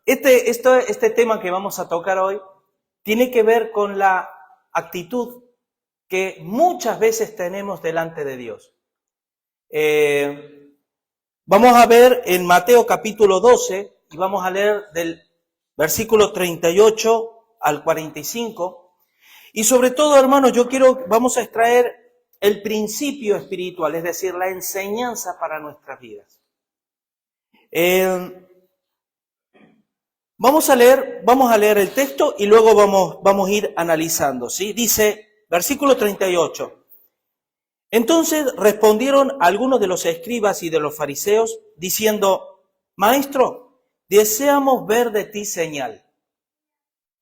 Este tema que vamos a tocar hoy tiene que ver con la actitud que muchas veces tenemos delante de Dios. Vamos a ver en Mateo capítulo 12 y vamos a leer del versículo 38 al 45. Y sobre todo, hermanos, vamos a extraer el principio espiritual, es decir, la enseñanza para nuestras vidas. Vamos a leer el texto y luego vamos a ir analizando, ¿sí? Dice, versículo 38. Entonces respondieron algunos de los escribas y de los fariseos, diciendo, Maestro, deseamos ver de ti señal.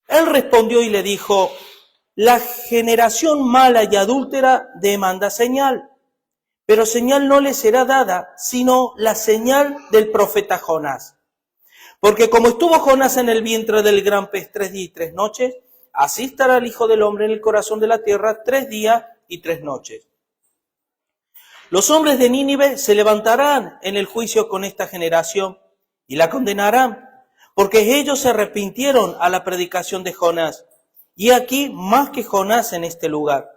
Él respondió y le dijo, la generación mala y adúltera demanda señal, pero señal no le será dada, sino la señal del profeta Jonás. Porque como estuvo Jonás en el vientre del gran pez 3 días y 3 noches, así estará el Hijo del Hombre en el corazón de la tierra 3 días y 3 noches. Los hombres de Nínive se levantarán en el juicio con esta generación y la condenarán, porque ellos se arrepintieron a la predicación de Jonás. Y aquí más que Jonás en este lugar.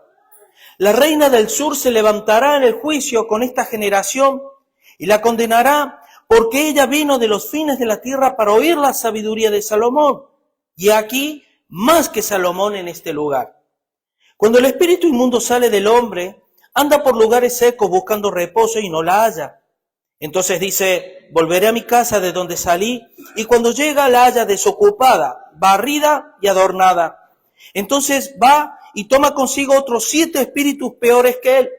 La reina del sur se levantará en el juicio con esta generación y la condenará, porque ella vino de los fines de la tierra para oír la sabiduría de Salomón. Y aquí más que Salomón en este lugar. Cuando el espíritu inmundo sale del hombre, anda por lugares secos buscando reposo y no la halla. Entonces dice, volveré a mi casa de donde salí, y cuando llega la halla desocupada, barrida y adornada. Entonces va y toma consigo otros 7 espíritus peores que él,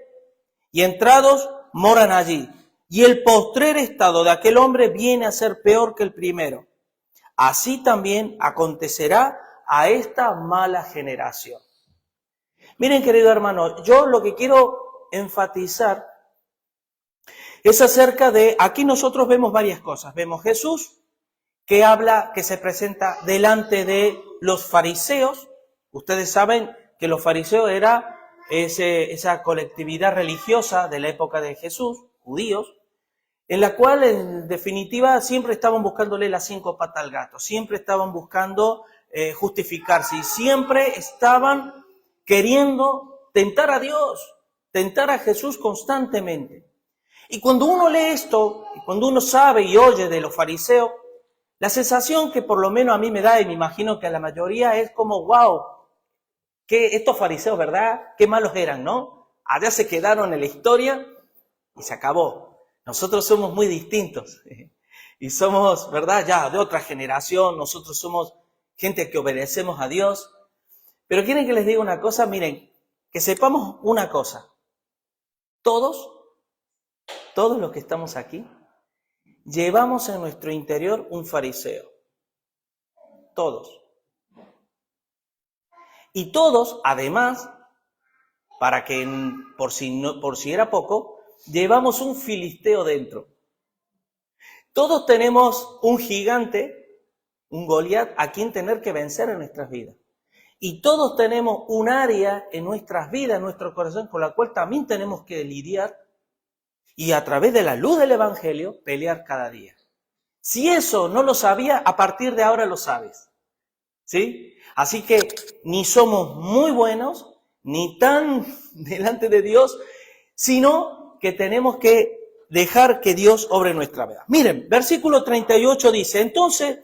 y entrados moran allí. Y el postrer estado de aquel hombre viene a ser peor que el primero. Así también acontecerá a esta mala generación. Miren, querido hermano, yo lo que quiero enfatizar es acerca de, aquí nosotros vemos varias cosas. Vemos Jesús que habla, que se presenta delante de los fariseos. Ustedes saben que los fariseos era esa colectividad religiosa de la época de Jesús, judíos, en la cual en definitiva siempre estaban buscándole las 5 patas al gato, siempre estaban buscando justificarse y siempre estaban queriendo tentar a Dios, tentar a Jesús constantemente. Y cuando uno lee esto, y cuando uno sabe y oye de los fariseos, la sensación que por lo menos a mí me da, y me imagino que a la mayoría, es como, wow, que estos fariseos, ¿verdad? Qué malos eran, ¿no? Allá se quedaron en la historia y se acabó. Nosotros somos muy distintos y somos, ¿verdad? Ya de otra generación, nosotros somos gente que obedecemos a Dios. Pero quieren que les diga una cosa, miren, que sepamos una cosa. Todos los que estamos aquí, llevamos en nuestro interior un fariseo. Todos. Y todos, además, para que por si era poco, llevamos un filisteo dentro. Todos tenemos un gigante, un Goliat, a quien tener que vencer en nuestras vidas. Y todos tenemos un área en nuestras vidas, en nuestro corazón, con la cual también tenemos que lidiar y a través de la luz del Evangelio pelear cada día. Si eso no lo sabía, a partir de ahora lo sabes. ¿Sí? Así que ni somos muy buenos, ni tan delante de Dios, sino que tenemos que dejar que Dios obre nuestra vida. Miren, versículo 38 dice, entonces,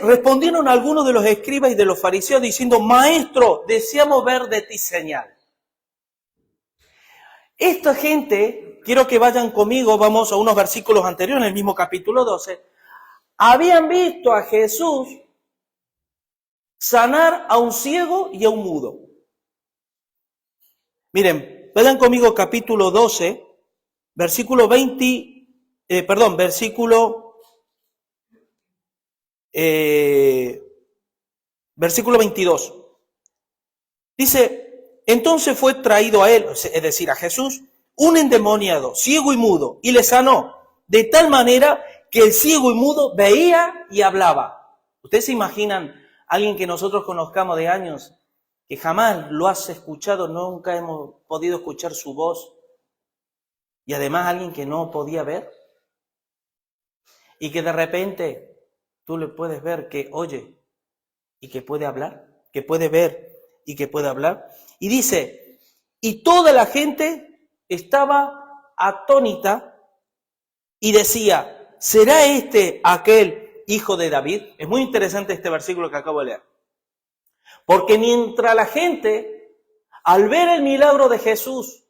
respondieron algunos de los escribas y de los fariseos diciendo, Maestro, deseamos ver de ti señal. Esta gente, quiero que vayan conmigo, vamos a unos versículos anteriores, en el mismo capítulo 12, habían visto a Jesús sanar a un ciego y a un mudo. Miren, vayan conmigo capítulo 12, versículo 22. Dice, entonces fue traído a él, es decir, a Jesús, un endemoniado, ciego y mudo, y le sanó, de tal manera que el ciego y mudo veía y hablaba. ¿Ustedes se imaginan alguien que nosotros conozcamos de años, que jamás lo has escuchado, nunca hemos podido escuchar su voz, y además alguien que no podía ver, y que de repente tú le puedes ver que oye y que puede hablar, que puede ver y que puede hablar. Y dice, y toda la gente estaba atónita y decía, ¿será este aquel hijo de David? Es muy interesante este versículo que acabo de leer. Porque mientras la gente, al ver el milagro de Jesús,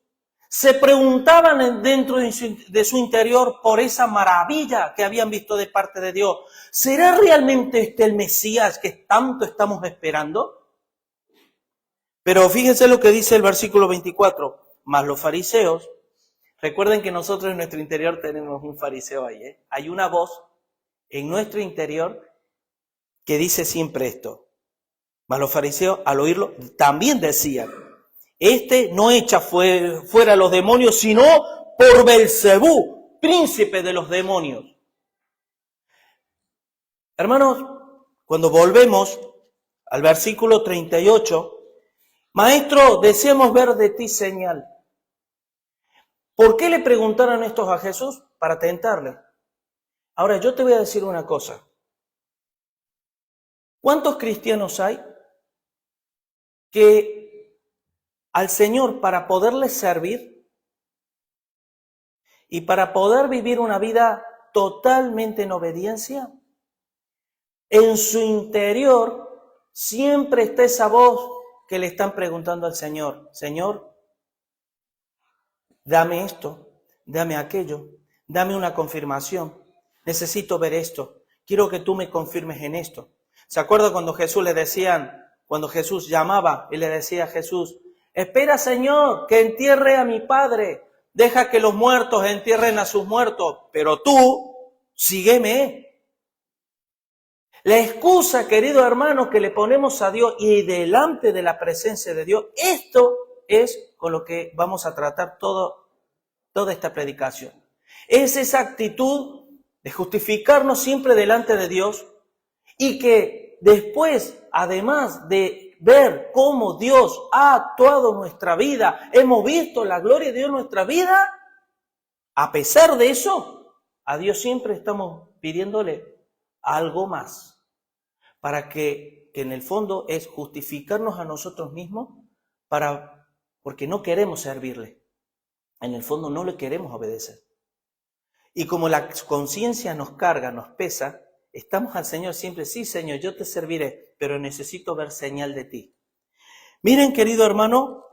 se preguntaban dentro de su interior por esa maravilla que habían visto de parte de Dios. ¿Será realmente este el Mesías que tanto estamos esperando? Pero fíjense lo que dice el versículo 24. Mas los fariseos, recuerden que nosotros en nuestro interior tenemos un fariseo ahí, ¿eh? Hay una voz en nuestro interior que dice siempre esto. Mas los fariseos, al oírlo, también decían, este no echa fuera a los demonios, sino por Belcebú, príncipe de los demonios. Hermanos, cuando volvemos al versículo 38, Maestro, deseamos ver de ti señal. ¿Por qué le preguntaron estos a Jesús? Para tentarle. Ahora, yo te voy a decir una cosa. ¿Cuántos cristianos hay que al Señor, para poderle servir y para poder vivir una vida totalmente en obediencia, en su interior siempre está esa voz que le están preguntando al Señor, Señor, dame esto, dame aquello, dame una confirmación, necesito ver esto, quiero que tú me confirmes en esto. ¿Se acuerda cuando Jesús le decían, cuando Jesús llamaba y le decía a Jesús, espera, Señor, que entierre a mi Padre. Deja que los muertos entierren a sus muertos. Pero tú, sígueme. La excusa, querido hermano, que le ponemos a Dios y delante de la presencia de Dios, esto es con lo que vamos a tratar toda esta predicación. Es esa actitud de justificarnos siempre delante de Dios y que después, además de ver cómo Dios ha actuado en nuestra vida, hemos visto la gloria de Dios en nuestra vida, a pesar de eso, a Dios siempre estamos pidiéndole algo más, para que en el fondo es justificarnos a nosotros mismos, porque no queremos servirle, en el fondo no le queremos obedecer. Y como la conciencia nos carga, nos pesa, estamos al Señor siempre, sí Señor, yo te serviré, pero necesito ver señal de ti. Miren, querido hermano,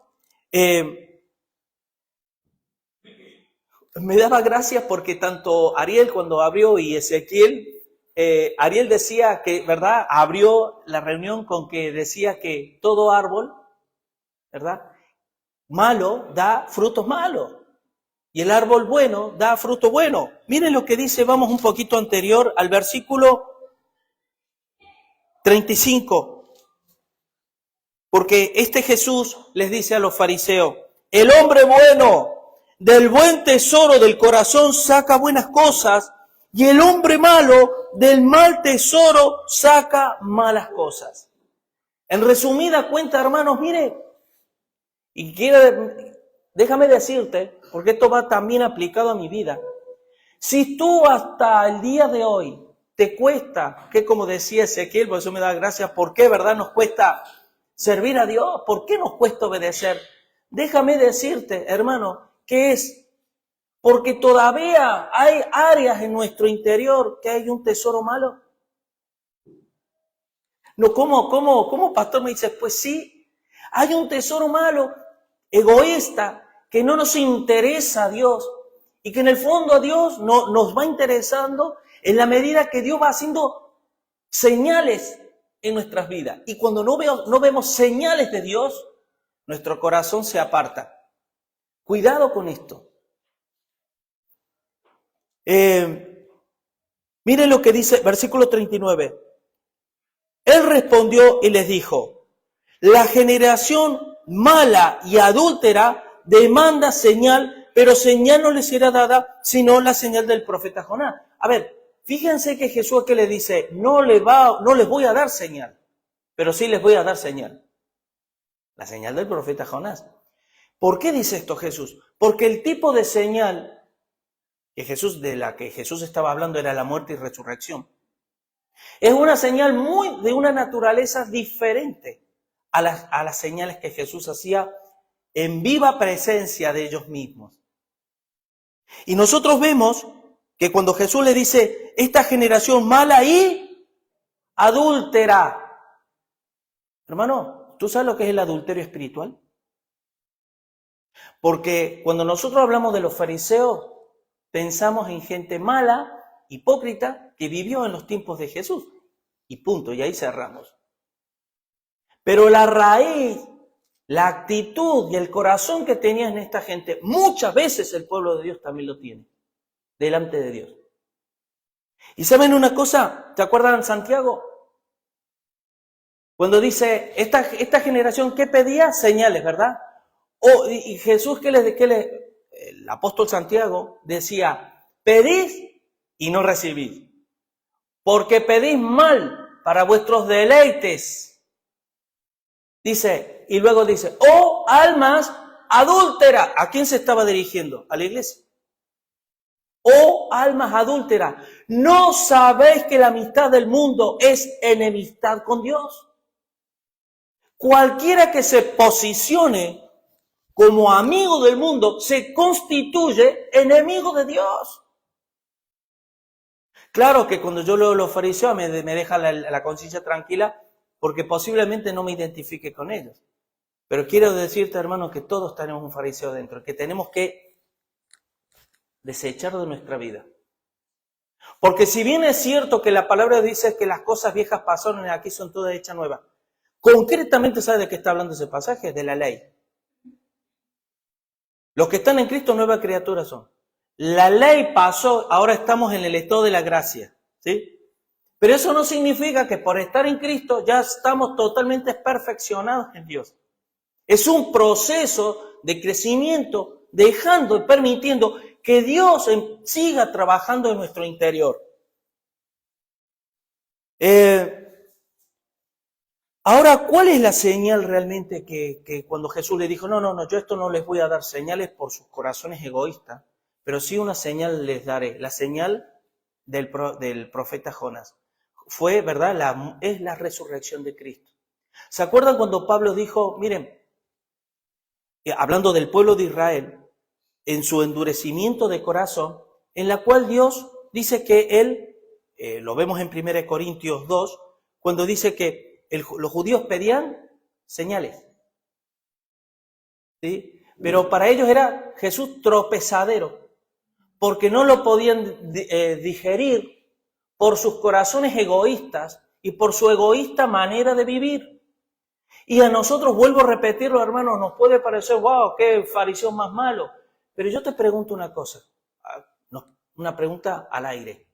me daba gracias porque tanto Ariel cuando abrió y Ezequiel, Ariel decía que, ¿verdad? Abrió la reunión con que decía que todo árbol, ¿verdad? Malo da frutos malos. Y el árbol bueno da fruto bueno. Miren lo que dice, vamos un poquito anterior al versículo 35. Porque este Jesús les dice a los fariseos, el hombre bueno del buen tesoro del corazón saca buenas cosas y el hombre malo del mal tesoro saca malas cosas. En resumida cuenta, hermanos, mire, y déjame decirte, porque esto va también aplicado a mi vida. Si tú hasta el día de hoy te cuesta, que como decía Ezequiel, por eso me da gracias, ¿por qué, verdad, nos cuesta servir a Dios? ¿Por qué nos cuesta obedecer? Déjame decirte, hermano, que es porque todavía hay áreas en nuestro interior que hay un tesoro malo. No, ¿cómo, pastor? Me dice, pues sí, hay un tesoro malo, egoísta, que no nos interesa a Dios y que en el fondo a Dios no nos va interesando en la medida que Dios va haciendo señales en nuestras vidas. Y cuando no vemos señales de Dios, nuestro corazón se aparta. Cuidado con esto. Miren lo que dice, versículo 39. Él respondió y les dijo, la generación mala y adúltera demanda señal, pero señal no les será dada, sino la señal del profeta Jonás. A ver, fíjense que Jesús que le dice, no les voy a dar señal, pero sí les voy a dar señal. La señal del profeta Jonás. ¿Por qué dice esto Jesús? Porque el tipo de señal de la que Jesús estaba hablando era la muerte y resurrección. Es una señal de una naturaleza diferente a las señales que Jesús hacía en viva presencia de ellos mismos. Y nosotros vemos que cuando Jesús le dice, esta generación mala y adúltera. Hermano, ¿tú sabes lo que es el adulterio espiritual? Porque cuando nosotros hablamos de los fariseos, pensamos en gente mala, hipócrita, que vivió en los tiempos de Jesús. Y punto, y ahí cerramos. Pero la raíz, la actitud y el corazón que tenía en esta gente, muchas veces el pueblo de Dios también lo tiene, delante de Dios. Y ¿saben una cosa? ¿Se acuerdan Santiago? Cuando dice, esta generación, ¿qué pedía? Señales, ¿verdad? Y Jesús, el apóstol Santiago decía, pedís y no recibís, porque pedís mal para vuestros deleites. Dice, y luego dice, oh almas adúlteras. ¿A quién se estaba dirigiendo? A la iglesia. Oh almas adúlteras, ¿no sabéis que la amistad del mundo es enemistad con Dios? Cualquiera que se posicione como amigo del mundo se constituye enemigo de Dios. Claro que cuando yo leo los fariseos me deja la conciencia tranquila porque posiblemente no me identifique con ellos. Pero quiero decirte, hermano, que todos tenemos un fariseo dentro, que tenemos que desechar de nuestra vida. Porque si bien es cierto que la palabra dice que las cosas viejas pasaron y aquí son todas hechas nuevas, concretamente, ¿sabe de qué está hablando ese pasaje? De la ley. Los que están en Cristo, nuevas criaturas son. La ley pasó, ahora estamos en el estado de la gracia, ¿sí? Pero eso no significa que por estar en Cristo ya estamos totalmente perfeccionados en Dios. Es un proceso de crecimiento, dejando y permitiendo que Dios siga trabajando en nuestro interior. Ahora, ¿cuál es la señal realmente que cuando Jesús le dijo, no, yo esto no les voy a dar señales por sus corazones egoístas, pero sí una señal les daré, la señal del profeta Jonás? Fue, ¿verdad? Es la resurrección de Cristo. ¿Se acuerdan cuando Pablo dijo, miren, hablando del pueblo de Israel, en su endurecimiento de corazón, en la cual Dios dice que Él, lo vemos en 1 Corintios 2, cuando dice que los judíos pedían señales, ¿sí? Pero para ellos era Jesús tropezadero, porque no lo podían digerir por sus corazones egoístas y por su egoísta manera de vivir. Y a nosotros, vuelvo a repetirlo, hermano, nos puede parecer, wow, qué fariseo más malo. Pero yo te pregunto una cosa, una pregunta al aire.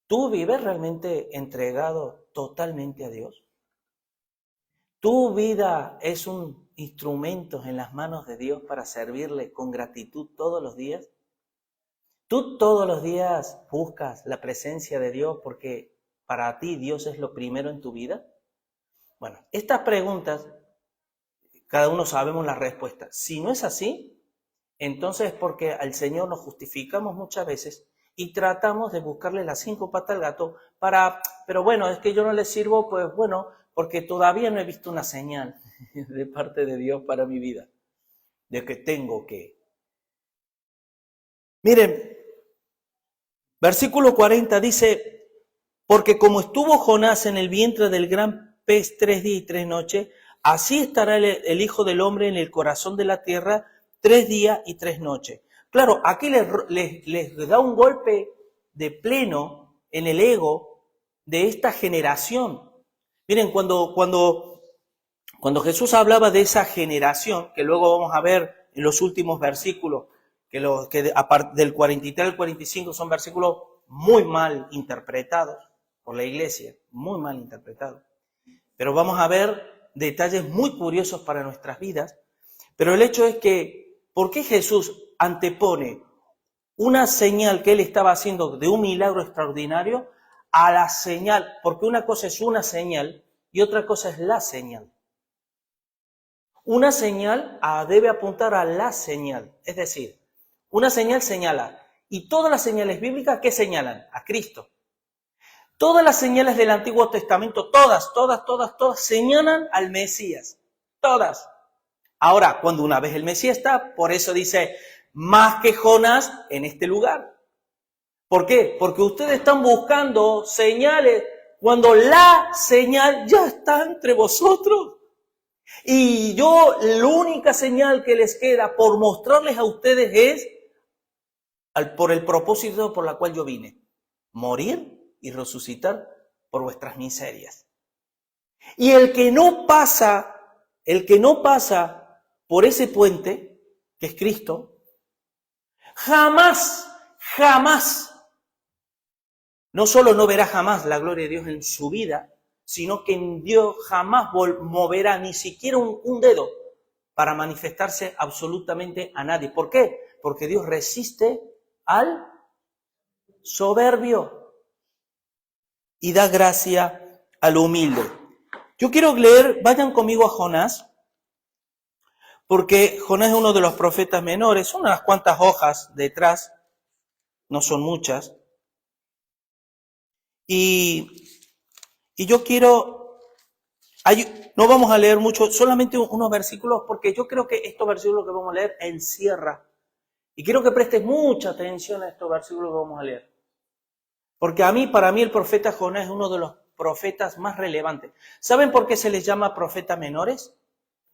¿Tú vives realmente entregado totalmente a Dios? ¿Tu vida es un instrumento en las manos de Dios para servirle con gratitud todos los días? ¿Tú todos los días buscas la presencia de Dios porque para ti Dios es lo primero en tu vida? Bueno, estas preguntas, cada uno sabemos la respuesta. Si no es así, entonces es porque al Señor nos justificamos muchas veces y tratamos de buscarle las 5 patas al gato pero bueno, es que yo no le sirvo, pues bueno, porque todavía no he visto una señal de parte de Dios para mi vida, de que tengo que. Miren, versículo 40 dice, porque como estuvo Jonás en el vientre del gran pez 3 días y 3 noches, así estará el Hijo del Hombre en el corazón de la tierra 3 días y 3 noches. Claro, aquí les da un golpe de pleno en el ego de esta generación. Miren, cuando Jesús hablaba de esa generación, que luego vamos a ver en los últimos versículos, que del 43 al 45 son versículos muy mal interpretados por la iglesia, muy mal interpretados. Pero vamos a ver detalles muy curiosos para nuestras vidas. Pero el hecho es que, ¿por qué Jesús antepone una señal que él estaba haciendo de un milagro extraordinario a la señal? Porque una cosa es una señal y otra cosa es la señal. Una señal debe apuntar a la señal, es decir, una señal señala. Y todas las señales bíblicas, ¿qué señalan? A Cristo. Todas las señales del Antiguo Testamento, todas señalan al Mesías. Todas. Ahora, cuando una vez el Mesías está, por eso dice, más que Jonás en este lugar. ¿Por qué? Porque ustedes están buscando señales cuando la señal ya está entre vosotros. Y yo, la única señal que les queda por mostrarles a ustedes es por el propósito por la cual yo vine. Morir y resucitar por vuestras miserias. Y el que no pasa por ese puente, que es Cristo, jamás, no solo no verá jamás la gloria de Dios en su vida, sino que Dios jamás moverá ni siquiera un dedo para manifestarse absolutamente a nadie. ¿Por qué? Porque Dios resiste al soberbio y da gracia al humilde. Yo quiero leer, vayan conmigo a Jonás, porque Jonás es uno de los profetas menores, son unas cuantas hojas detrás, no son muchas. Y yo quiero, no vamos a leer mucho, solamente unos versículos, porque yo creo que estos versículos que vamos a leer encierra. Y quiero que prestes mucha atención a estos versículos que vamos a leer. Porque para mí el profeta Jonás es uno de los profetas más relevantes. ¿Saben por qué se les llama profetas menores?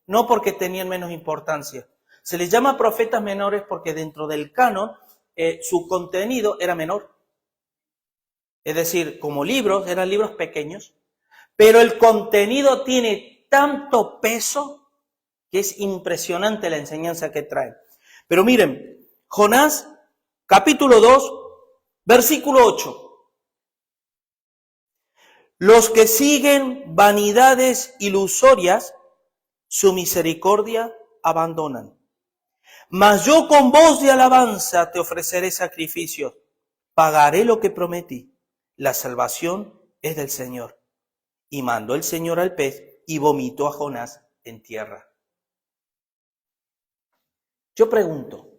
No porque tenían menos importancia. Se les llama profetas menores porque dentro del canon su contenido era menor. Es decir, como libros, eran libros pequeños, pero el contenido tiene tanto peso que es impresionante la enseñanza que trae. Pero miren, Jonás, capítulo 2, versículo 8. Los que siguen vanidades ilusorias, su misericordia abandonan. Mas yo con voz de alabanza te ofreceré sacrificios. Pagaré lo que prometí. La salvación es del Señor. Y mandó el Señor al pez y vomitó a Jonás en tierra. Yo pregunto,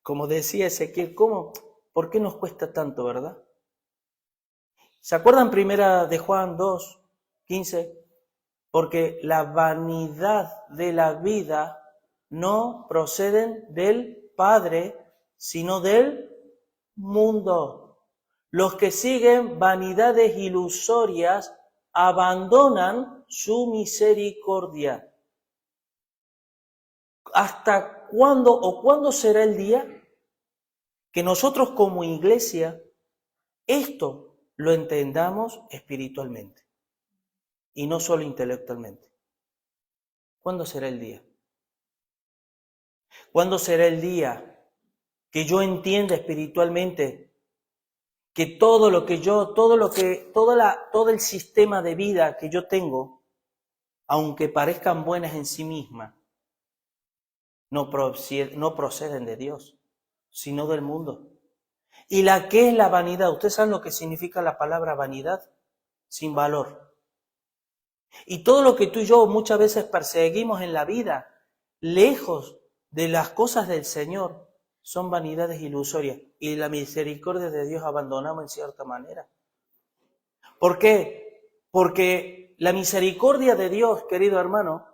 como decía Ezequiel, ¿por qué nos cuesta tanto, verdad? ¿Se acuerdan primera de Juan 2, 15? Porque la vanidad de la vida no proceden del Padre, sino del mundo. Los que siguen vanidades ilusorias abandonan su misericordia. ¿Hasta cuándo o cuándo será el día que nosotros como iglesia esto lo entendamos espiritualmente y no solo intelectualmente? ¿Cuándo será el día? ¿Cuándo será el día que yo entienda espiritualmente que todo el sistema de vida que yo tengo, aunque parezcan buenas en sí mismas, no proceden de Dios, sino del mundo? ¿Y qué es la vanidad? ¿Ustedes saben lo que significa la palabra vanidad? Sin valor. Y todo lo que tú y yo muchas veces perseguimos en la vida, lejos de las cosas del Señor, son vanidades ilusorias. Y la misericordia de Dios abandonamos en cierta manera. ¿Por qué? Porque la misericordia de Dios, querido hermano,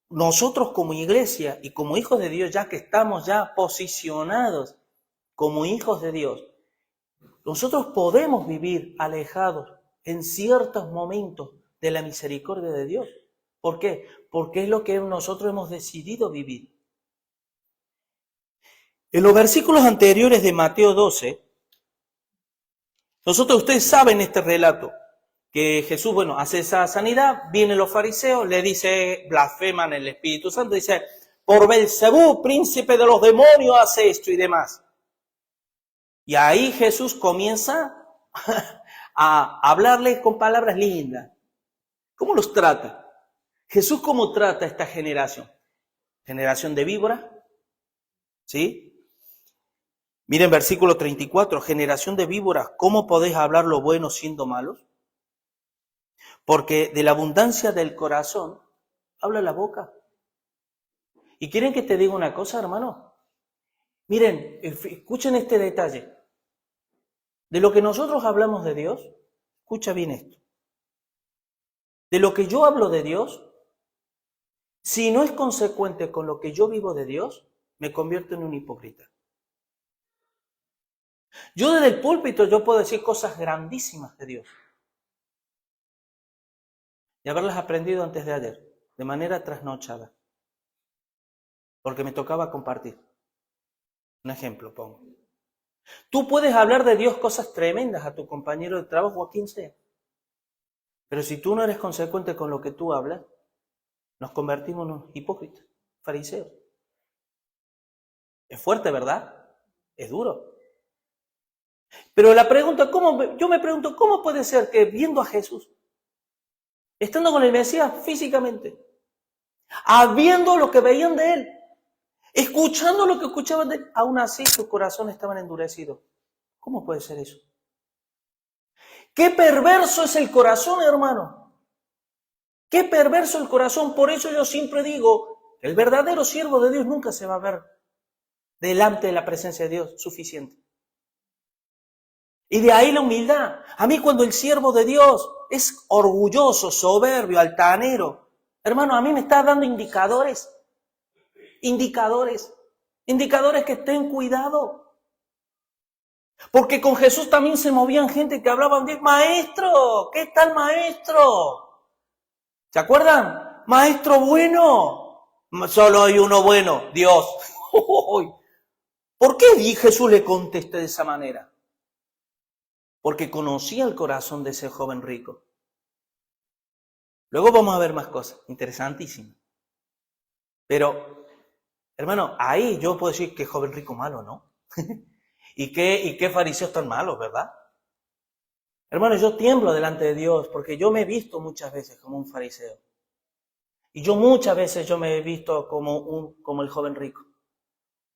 nosotros como iglesia y como hijos de Dios, ya que estamos ya posicionados como hijos de Dios, nosotros podemos vivir alejados en ciertos momentos de la misericordia de Dios. ¿Por qué? Porque es lo que nosotros hemos decidido vivir. En los versículos anteriores de Mateo 12, ustedes saben este relato, que Jesús, hace esa sanidad, vienen los fariseos, le dice, blasfeman el Espíritu Santo, dice, por Belcebú, príncipe de los demonios, hace esto y demás. Y ahí Jesús comienza a hablarles con palabras lindas. ¿Cómo los trata? Jesús, ¿cómo trata a esta generación? ¿Generación de víboras? ¿Sí? Miren versículo 34, generación de víboras, ¿cómo podéis hablar lo bueno siendo malos? Porque de la abundancia del corazón habla la boca. ¿Y quieren que te diga una cosa, hermano? Miren, escuchen este detalle. De lo que nosotros hablamos de Dios, escucha bien esto. De lo que yo hablo de Dios, si no es consecuente con lo que yo vivo de Dios, me convierto en un hipócrita. Yo desde el púlpito yo puedo decir cosas grandísimas de Dios. Y haberlas aprendido antes de ayer, de manera trasnochada. Porque me tocaba compartir. Un ejemplo pongo. Tú puedes hablar de Dios cosas tremendas a tu compañero de trabajo o a quien sea. Pero si tú no eres consecuente con lo que tú hablas, nos convertimos en hipócritas, fariseos. Es fuerte, ¿verdad? Es duro. Pero la pregunta, yo me pregunto, ¿cómo puede ser que viendo a Jesús, estando con el Mesías físicamente, habiendo lo que veían de él, escuchando lo que escuchaban de él, aún así sus corazones estaban endurecidos? ¿Cómo puede ser eso? ¡Qué perverso es el corazón, hermano! ¡Qué perverso el corazón! Por eso yo siempre digo, el verdadero siervo de Dios nunca se va a ver delante de la presencia de Dios suficiente. Y de ahí la humildad. A mí cuando el siervo de Dios es orgulloso, soberbio, altanero, hermano, a mí me está dando indicadores que ten cuidado. Porque con Jesús también se movían gente que hablaban de maestro, ¿qué tal maestro? ¿Se acuerdan? Maestro bueno. Solo hay uno bueno, Dios. ¿Por qué Jesús le contesta de esa manera? Porque conocía el corazón de ese joven rico. Luego vamos a ver más cosas, interesantísimas. Pero, hermano, ahí yo puedo decir que joven rico malo, ¿no? ¿Y qué fariseos tan malos, ¿verdad? Hermano, yo tiemblo delante de Dios porque yo me he visto muchas veces como un fariseo. Y muchas veces me he visto como el joven rico.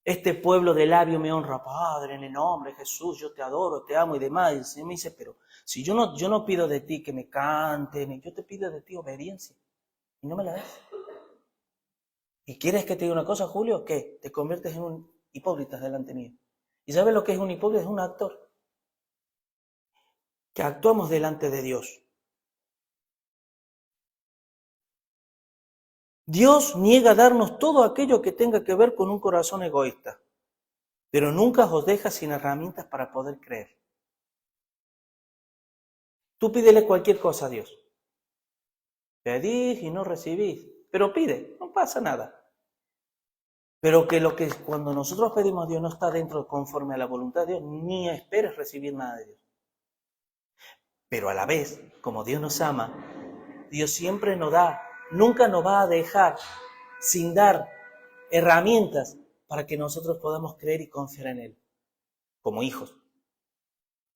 Este pueblo de labio me honra, Padre, en el nombre de Jesús, yo te adoro, te amo y demás. Y el Señor me dice, pero si yo no pido de ti que me canten, yo te pido de ti obediencia. Y no me la das. ¿Y quieres que te diga una cosa, Julio? ¿Qué? Te conviertes en un hipócrita delante mío. ¿Y sabes lo que es un hipócrita? Es un actor. Que actuamos delante de Dios. Dios niega darnos todo aquello que tenga que ver con un corazón egoísta, pero nunca os deja sin herramientas para poder creer. Tú pídele cualquier cosa a Dios. Pedís y no recibís, pero pide, no pasa nada. Pero que cuando nosotros pedimos a Dios no está dentro conforme a la voluntad de Dios, ni esperes recibir nada de Dios. Pero a la vez, como Dios nos ama, Dios siempre nos da, nunca nos va a dejar sin dar herramientas para que nosotros podamos creer y confiar en Él, como hijos.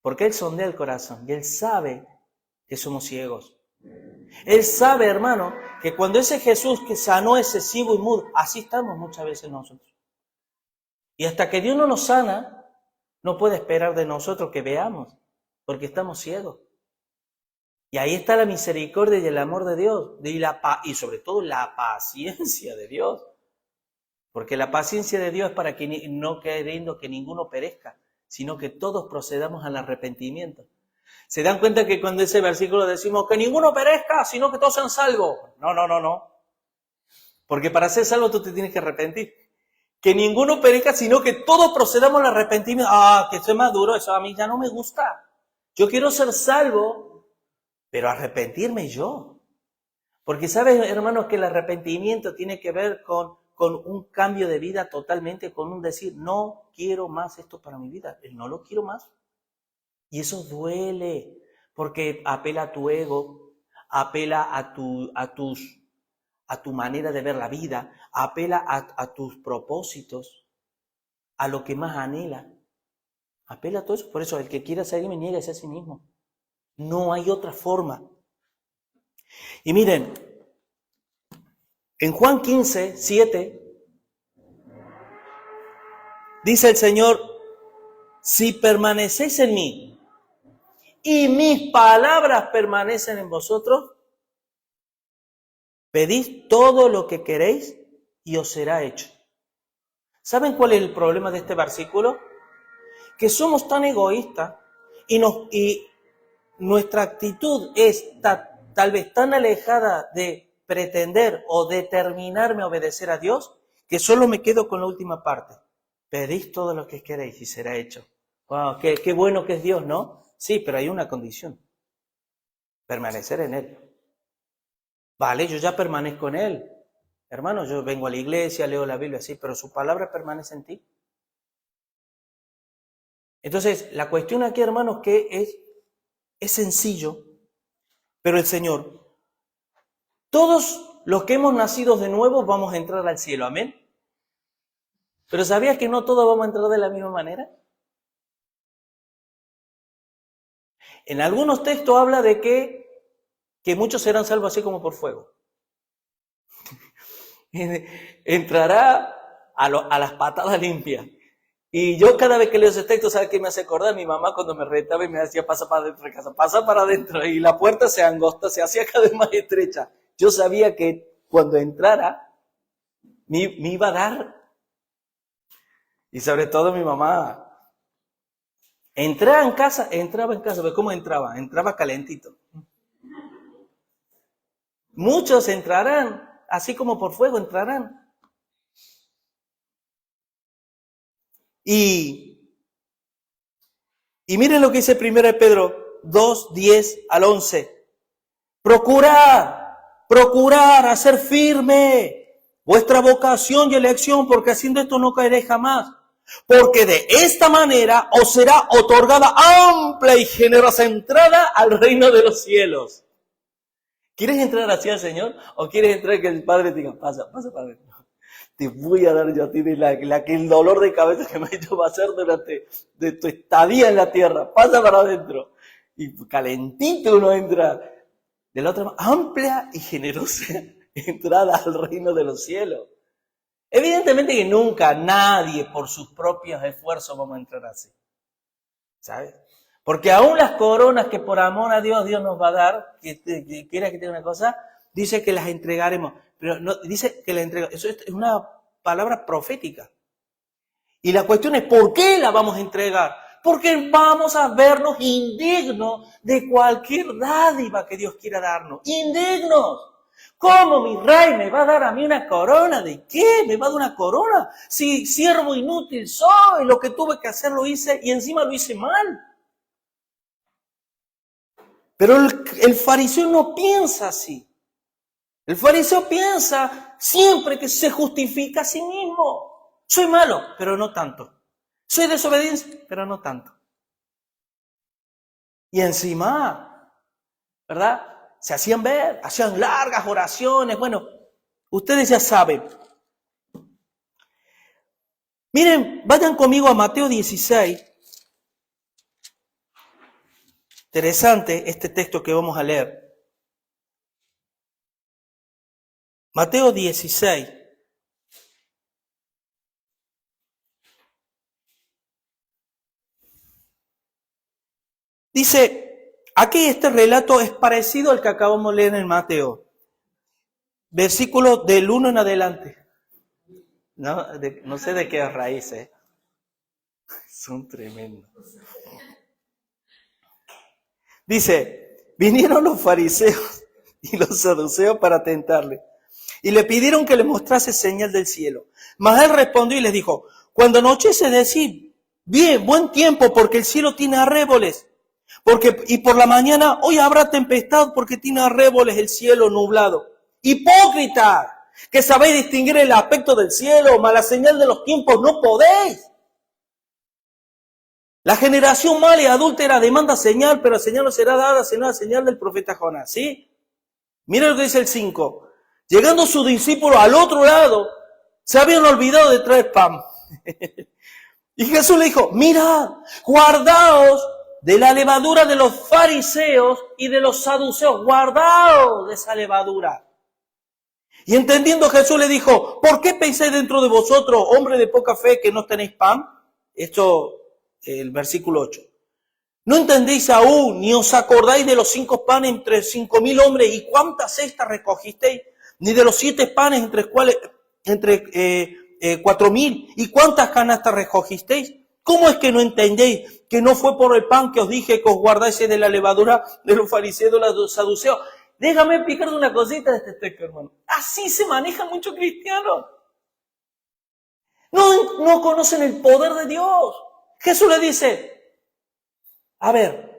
Porque Él sondea el corazón y Él sabe que somos ciegos. Él sabe, hermano, que cuando ese Jesús que sanó ese ciego y mudo, así estamos muchas veces nosotros. Y hasta que Dios no nos sana, no puede esperar de nosotros que veamos, porque estamos ciegos. Y ahí está la misericordia y el amor de Dios, y sobre todo la paciencia de Dios. Porque la paciencia de Dios es para que no queriendo que ninguno perezca, sino que todos procedamos al arrepentimiento. ¿Se dan cuenta que cuando ese versículo decimos que ninguno perezca, sino que todos sean salvos? No. Porque para ser salvo tú te tienes que arrepentir. Que ninguno perezca, sino que todos procedamos al arrepentimiento. Que soy maduro, eso a mí ya no me gusta. Yo quiero ser salvo, pero arrepentirme yo. Porque sabes, hermanos, que el arrepentimiento tiene que ver con un cambio de vida totalmente, con un decir, no quiero más esto para mi vida, no lo quiero más. Y eso duele, porque apela a tu ego, apela a tu manera de ver la vida, apela a tus propósitos, a lo que más anhela. Apela a todo eso. Por eso, el que quiera seguirme, niéguese a sí mismo. No hay otra forma. Y miren, en Juan 15, 7, dice el Señor, si permanecéis en mí y mis palabras permanecen en vosotros, pedid todo lo que queréis y os será hecho. ¿Saben cuál es el problema de este versículo? Que somos tan egoístas y nuestra actitud es tal vez tan alejada de pretender o determinarme a obedecer a Dios, que solo me quedo con la última parte. Pedís todo lo que queréis y será hecho. Wow, qué bueno que es Dios, ¿no? Sí, pero hay una condición. Permanecer en Él. Vale, yo ya permanezco en Él. Hermano, yo vengo a la iglesia, leo la Biblia, sí, pero su palabra permanece en ti. Entonces, la cuestión aquí, hermanos, que es sencillo, pero el Señor, todos los que hemos nacido de nuevo vamos a entrar al cielo, amén. Pero ¿sabías que no todos vamos a entrar de la misma manera? En algunos textos habla de que muchos serán salvos así como por fuego. Entrará a las patadas limpias. Y yo cada vez que leo ese texto, ¿sabes qué me hace acordar? Mi mamá cuando me retaba y me decía, pasa para adentro de casa, pasa para adentro. Y la puerta se angosta, se hacía cada vez más estrecha. Yo sabía que cuando entrara, me iba a dar. Y sobre todo mi mamá entraba en casa, ¿pero cómo entraba? Entraba calentito. Muchos entrarán, así como por fuego entrarán. Y miren lo que dice 1 Pedro 2, 10 al 11. Procurar hacer firme vuestra vocación y elección, porque haciendo esto no caeréis jamás. Porque de esta manera os será otorgada amplia y generosa entrada al reino de los cielos. ¿Quieres entrar así al Señor? ¿O quieres entrar que el Padre te diga, pasa para adentro? Te voy a dar yo a ti el dolor de cabeza que me ha hecho pasar durante de tu estadía en la tierra. Pasa para adentro. Y calentito uno entra. De la otra, amplia y generosa entrada al reino de los cielos. Evidentemente que nunca nadie por sus propios esfuerzos vamos a entrar así. ¿Sabes? Porque aún las coronas que por amor a Dios nos va a dar, que quiera que tenga una cosa, dice que las entregaremos. Pero no dice que las entregaremos. Eso es una palabra profética. Y la cuestión es, ¿por qué la vamos a entregar? Porque vamos a vernos indignos de cualquier dádiva que Dios quiera darnos. Indignos. ¿Cómo mi rey me va a dar a mí una corona? ¿De qué? ¿Me va a dar una corona? Si siervo inútil soy, lo que tuve que hacer lo hice y encima lo hice mal. Pero el fariseo no piensa así. El fariseo piensa siempre que se justifica a sí mismo. Soy malo, pero no tanto. Soy desobediente, pero no tanto. Y encima, ¿verdad? Se hacían ver, hacían largas oraciones. Bueno, ustedes ya saben. Miren, vayan conmigo a Mateo 16. Interesante este texto que vamos a leer. Mateo 16. Dice, aquí este relato es parecido al que acabamos de leer en Mateo. Versículo del 1 en adelante. No sé de qué raíz, Son tremendos. Dice, vinieron los fariseos y los saduceos para tentarle. Y le pidieron que le mostrase señal del cielo. Mas él respondió y les dijo, cuando anochece decid, bien, buen tiempo, porque el cielo tiene arréboles. Y por la mañana, hoy habrá tempestad, porque tiene arréboles el cielo nublado. Hipócritas, que sabéis distinguir el aspecto del cielo, mas la señal de los tiempos no podéis. La generación mala y adúltera demanda señal, pero la señal no será dada, sino la señal del profeta Jonás, ¿sí? Mira lo que dice el 5. Llegando sus discípulos al otro lado, se habían olvidado de traer pan. Y Jesús le dijo, mirad, guardaos de la levadura de los fariseos y de los saduceos, guardaos de esa levadura. Y entendiendo Jesús le dijo, ¿por qué pensáis dentro de vosotros, hombre de poca fe, que no tenéis pan? Esto, el versículo 8. ¿No entendéis aún, ni os acordáis de los 5 panes entre 5,000 hombres y cuántas cestas recogisteis? Ni de los 7 panes entre 4,000 y cuántas canastas recogisteis? ¿Cómo es que no entendéis que no fue por el pan que os dije que os guardáis de la levadura de los fariseos, de los saduceos? Déjame explicarte una cosita de este texto, hermano. Así se manejan muchos cristianos. No conocen el poder de Dios. Jesús le dice, a ver,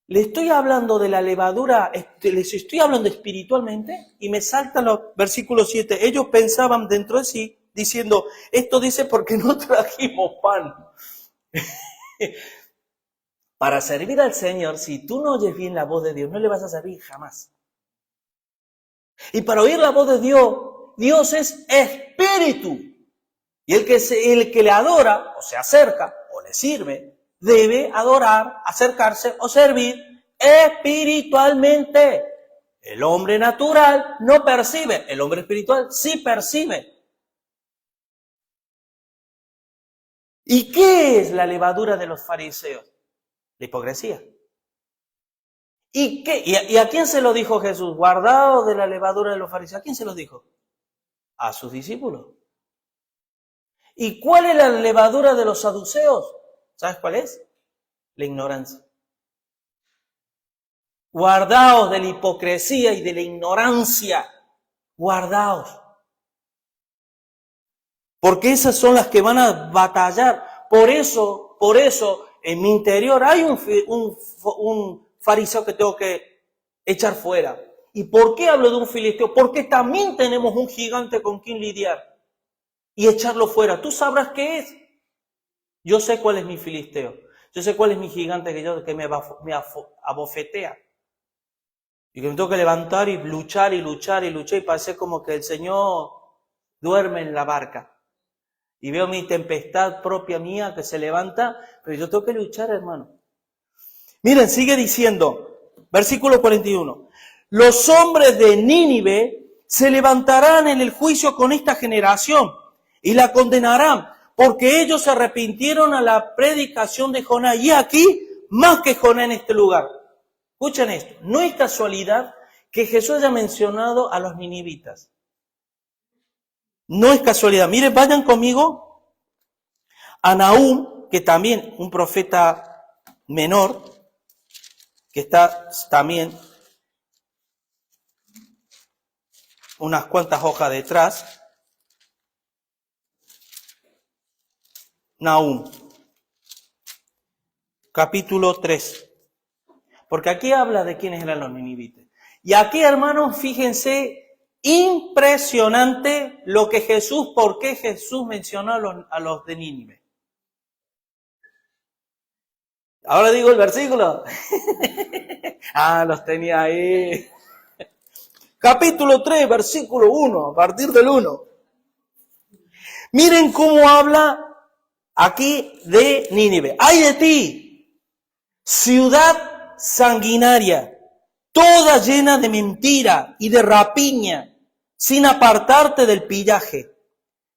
le estoy hablando de la levadura, les estoy hablando espiritualmente, y me saltan los versículos 7. Ellos pensaban dentro de sí, diciendo, esto dice porque no trajimos pan. Para servir al Señor, si tú no oyes bien la voz de Dios, no le vas a servir jamás. Y para oír la voz de Dios, Dios es espíritu. Y el que le adora, o se acerca, o le sirve, debe adorar, acercarse o servir espiritualmente. El hombre natural no percibe, el hombre espiritual sí percibe. ¿Y qué es la levadura de los fariseos? La hipocresía. ¿Y a quién se lo dijo Jesús? Guardaos de la levadura de los fariseos. ¿A quién se lo dijo? A sus discípulos. ¿Y cuál es la levadura de los saduceos? ¿Sabes cuál es? La ignorancia. Guardaos de la hipocresía y de la ignorancia. Guardaos. Porque esas son las que van a batallar. Por eso, en mi interior hay un fariseo que tengo que echar fuera. ¿Y por qué hablo de un filisteo? Porque también tenemos un gigante con quien lidiar. Y echarlo fuera. ¿Tú sabrás qué es? Yo sé cuál es mi filisteo. Yo sé cuál es mi gigante que me abofetea. Y que me tengo que levantar y luchar y luchar y luchar. Y parece como que el Señor duerme en la barca. Y veo mi tempestad propia mía que se levanta. Pero yo tengo que luchar, hermano. Miren, sigue diciendo. Versículo 41. Los hombres de Nínive se levantarán en el juicio con esta generación y la condenarán, porque ellos se arrepintieron a la predicación de Jonás. Y aquí, más que Jonás en este lugar. Escuchen esto, no es casualidad que Jesús haya mencionado a los ninivitas. No es casualidad. Miren, vayan conmigo a Nahum, que también un profeta menor, que está también unas cuantas hojas detrás. Nahum, capítulo 3. Porque aquí habla de quiénes eran los ninivitas. Y aquí, hermanos, fíjense, impresionante por qué Jesús mencionó a los de Nínive. Ahora digo el versículo. Los tenía ahí. Capítulo 3, versículo 1, a partir del 1. Miren cómo habla aquí de Nínive. ¡Ay de ti! Ciudad sanguinaria, toda llena de mentira y de rapiña, sin apartarte del pillaje,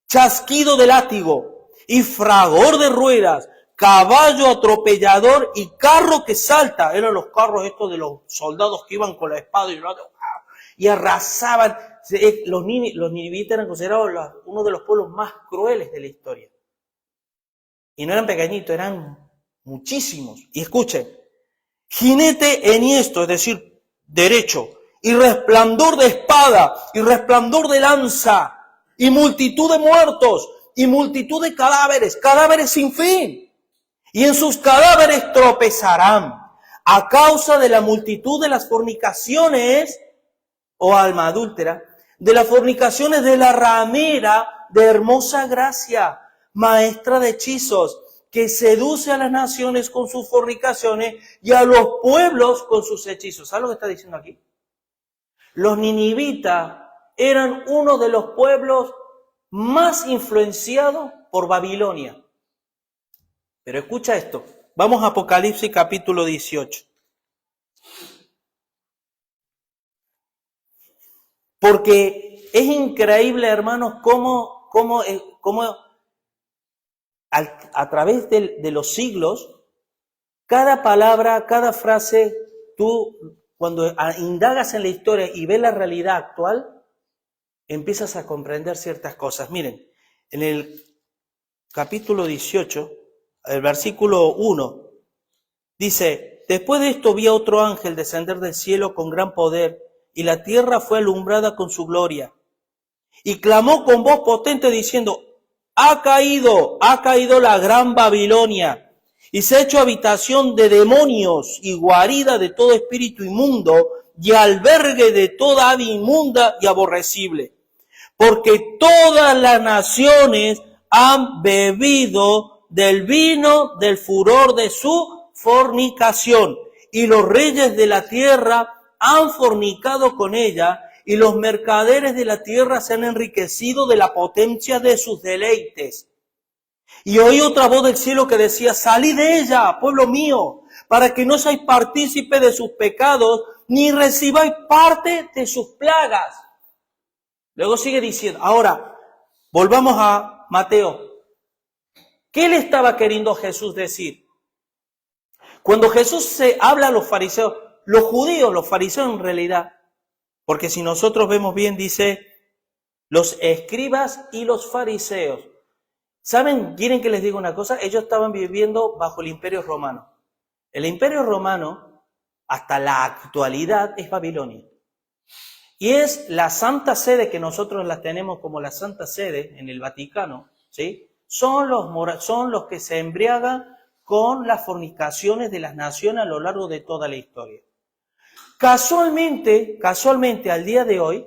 chasquido de látigo y fragor de ruedas, caballo atropellador y carro que salta. Eran los carros estos de los soldados que iban con la espada y arrasaban. Los ninivitas eran considerados uno de los pueblos más crueles de la historia. Y no eran pequeñitos, eran muchísimos. Y escuchen, jinete enhiesto, es decir, derecho, y resplandor de espada, y resplandor de lanza, y multitud de muertos, y multitud de cadáveres, cadáveres sin fin. Y en sus cadáveres tropezarán, a causa de la multitud de las fornicaciones, o alma adúltera, de las fornicaciones de la ramera de hermosa gracia, maestra de hechizos, que seduce a las naciones con sus fornicaciones y a los pueblos con sus hechizos. ¿Sabes lo que está diciendo aquí? Los ninivitas eran uno de los pueblos más influenciados por Babilonia. Pero escucha esto. Vamos a Apocalipsis capítulo 18. Porque es increíble, hermanos, cómo a través de los siglos, cada palabra, cada frase, tú cuando indagas en la historia y ves la realidad actual, empiezas a comprender ciertas cosas. Miren, en el capítulo 18, el versículo 1, dice, después de esto vi a otro ángel descender del cielo con gran poder, y la tierra fue alumbrada con su gloria. Y clamó con voz potente diciendo, ha caído la gran Babilonia, y se ha hecho habitación de demonios y guarida de todo espíritu inmundo, y albergue de toda ave inmunda y aborrecible. Porque todas las naciones han bebido del vino del furor de su fornicación, y los reyes de la tierra han fornicado con ella, y los mercaderes de la tierra se han enriquecido de la potencia de sus deleites. Y oí otra voz del cielo que decía, salid de ella, pueblo mío, para que no seáis partícipe de sus pecados, ni recibáis parte de sus plagas. Luego sigue diciendo, ahora, volvamos a Mateo. ¿Qué le estaba queriendo Jesús decir? Cuando Jesús se habla a los fariseos, los judíos, los fariseos en realidad, porque si nosotros vemos bien, dice, los escribas y los fariseos. ¿Saben? ¿Quieren que les diga una cosa? Ellos estaban viviendo bajo el Imperio Romano. El Imperio Romano, hasta la actualidad, es Babilonia. Y es la Santa Sede que nosotros la tenemos como la Santa Sede en el Vaticano, ¿sí? Son los que se embriagan con las fornicaciones de las naciones a lo largo de toda la historia. Casualmente, al día de hoy,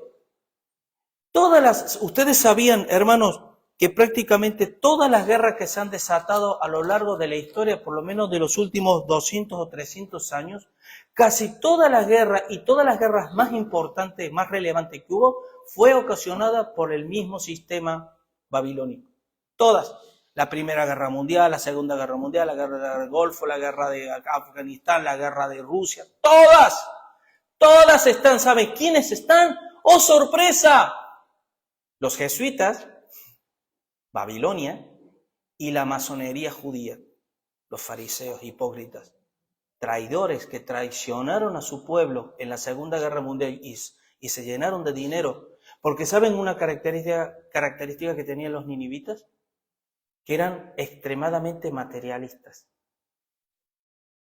ustedes sabían, hermanos, que prácticamente todas las guerras que se han desatado a lo largo de la historia, por lo menos de los últimos 200 o 300 años, casi todas las guerras y todas las guerras más importantes, más relevantes que hubo, fue ocasionada por el mismo sistema babilónico. Todas. La Primera Guerra Mundial, la Segunda Guerra Mundial, la Guerra del Golfo, la Guerra de Afganistán, la Guerra de Rusia. Todas están. ¿Saben quiénes están? ¡Oh, sorpresa! Los jesuitas, Babilonia y la masonería judía, los fariseos hipócritas, traidores que traicionaron a su pueblo en la Segunda Guerra Mundial y se llenaron de dinero. Porque ¿saben una característica que tenían los ninivitas? Que eran extremadamente materialistas.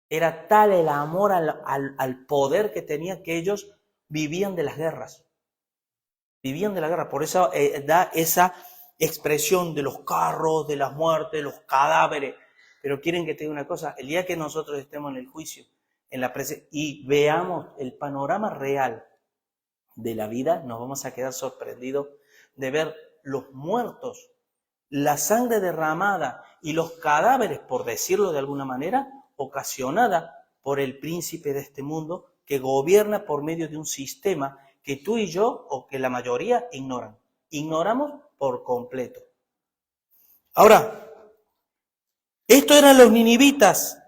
Era tal el amor al poder que tenían que ellos vivían de las guerras. Vivían de la guerra. Por eso da esa expresión de los carros, de las muertes, los cadáveres. Pero quieren que te diga una cosa, el día que nosotros estemos en el juicio, en la y veamos el panorama real de la vida, nos vamos a quedar sorprendidos de ver los muertos, la sangre derramada y los cadáveres, por decirlo de alguna manera, ocasionada por el príncipe de este mundo que gobierna por medio de un sistema que tú y yo, o que la mayoría, ignoran. Ignoramos por completo. Ahora, estos eran los ninivitas,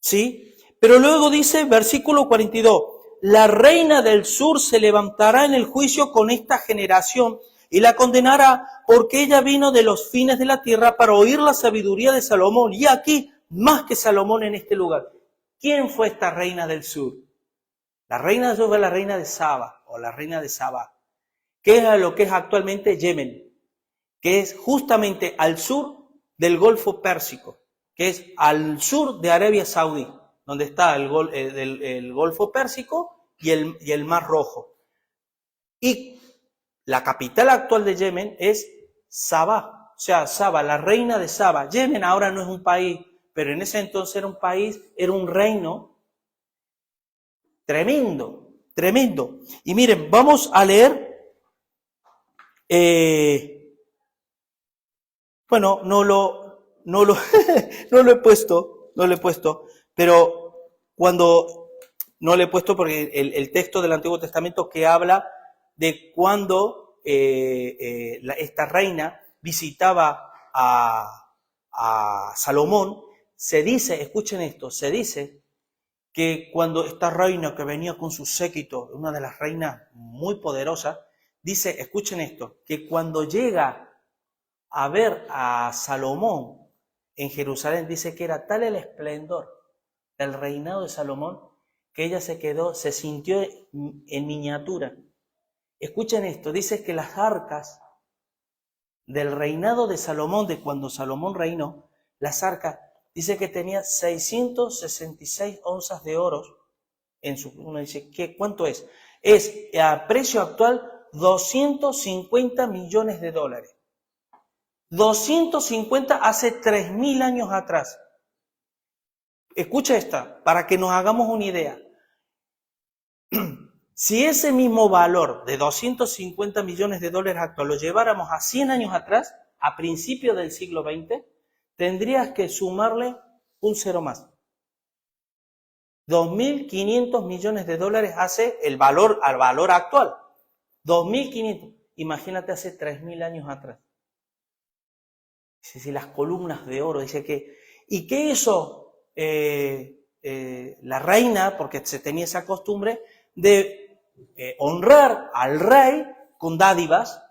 ¿sí? Pero luego dice, versículo 42, la reina del sur se levantará en el juicio con esta generación y la condenará porque ella vino de los fines de la tierra para oír la sabiduría de Salomón. Y aquí, más que Salomón en este lugar. ¿Quién fue esta reina del sur? La reina del sur fue la reina de Saba, o la reina de Sabá, que es lo que es actualmente Yemen, que es justamente al sur del Golfo Pérsico, que es al sur de Arabia Saudí, donde está el Golfo Pérsico y el Mar Rojo. Y la capital actual de Yemen es Sabá, o sea, Saba, la reina de Saba. Yemen ahora no es un país, pero en ese entonces era un país, era un reino tremendo, tremendo. Y miren, vamos a leer, bueno, no lo he puesto, pero cuando, no lo he puesto porque el texto del Antiguo Testamento que habla de cuando esta reina visitaba a Salomón, se dice, escuchen esto, se dice que cuando esta reina que venía con su séquito, una de las reinas muy poderosas, dice, escuchen esto, que cuando llega a ver a Salomón en Jerusalén, dice que era tal el esplendor del reinado de Salomón que ella se sintió en miniatura. Escuchen esto, dice que las arcas del reinado de Salomón, de cuando Salomón reinó, las arcas, dice que tenía 666 onzas de oro en su... Uno dice, ¿cuánto es? Es a precio actual 250 millones de dólares. 250 hace 3.000 años atrás. Escucha esta, para que nos hagamos una idea. Si ese mismo valor de 250 millones de dólares actual lo lleváramos a 100 años atrás, a principios del siglo XX, tendrías que sumarle un cero más. 2.500 millones de dólares hace el valor al valor actual. 2.500. Imagínate hace 3.000 años atrás. Dice, si las columnas de oro, dice que... ¿Y qué hizo la reina? Porque se tenía esa costumbre de honrar al rey con dádivas.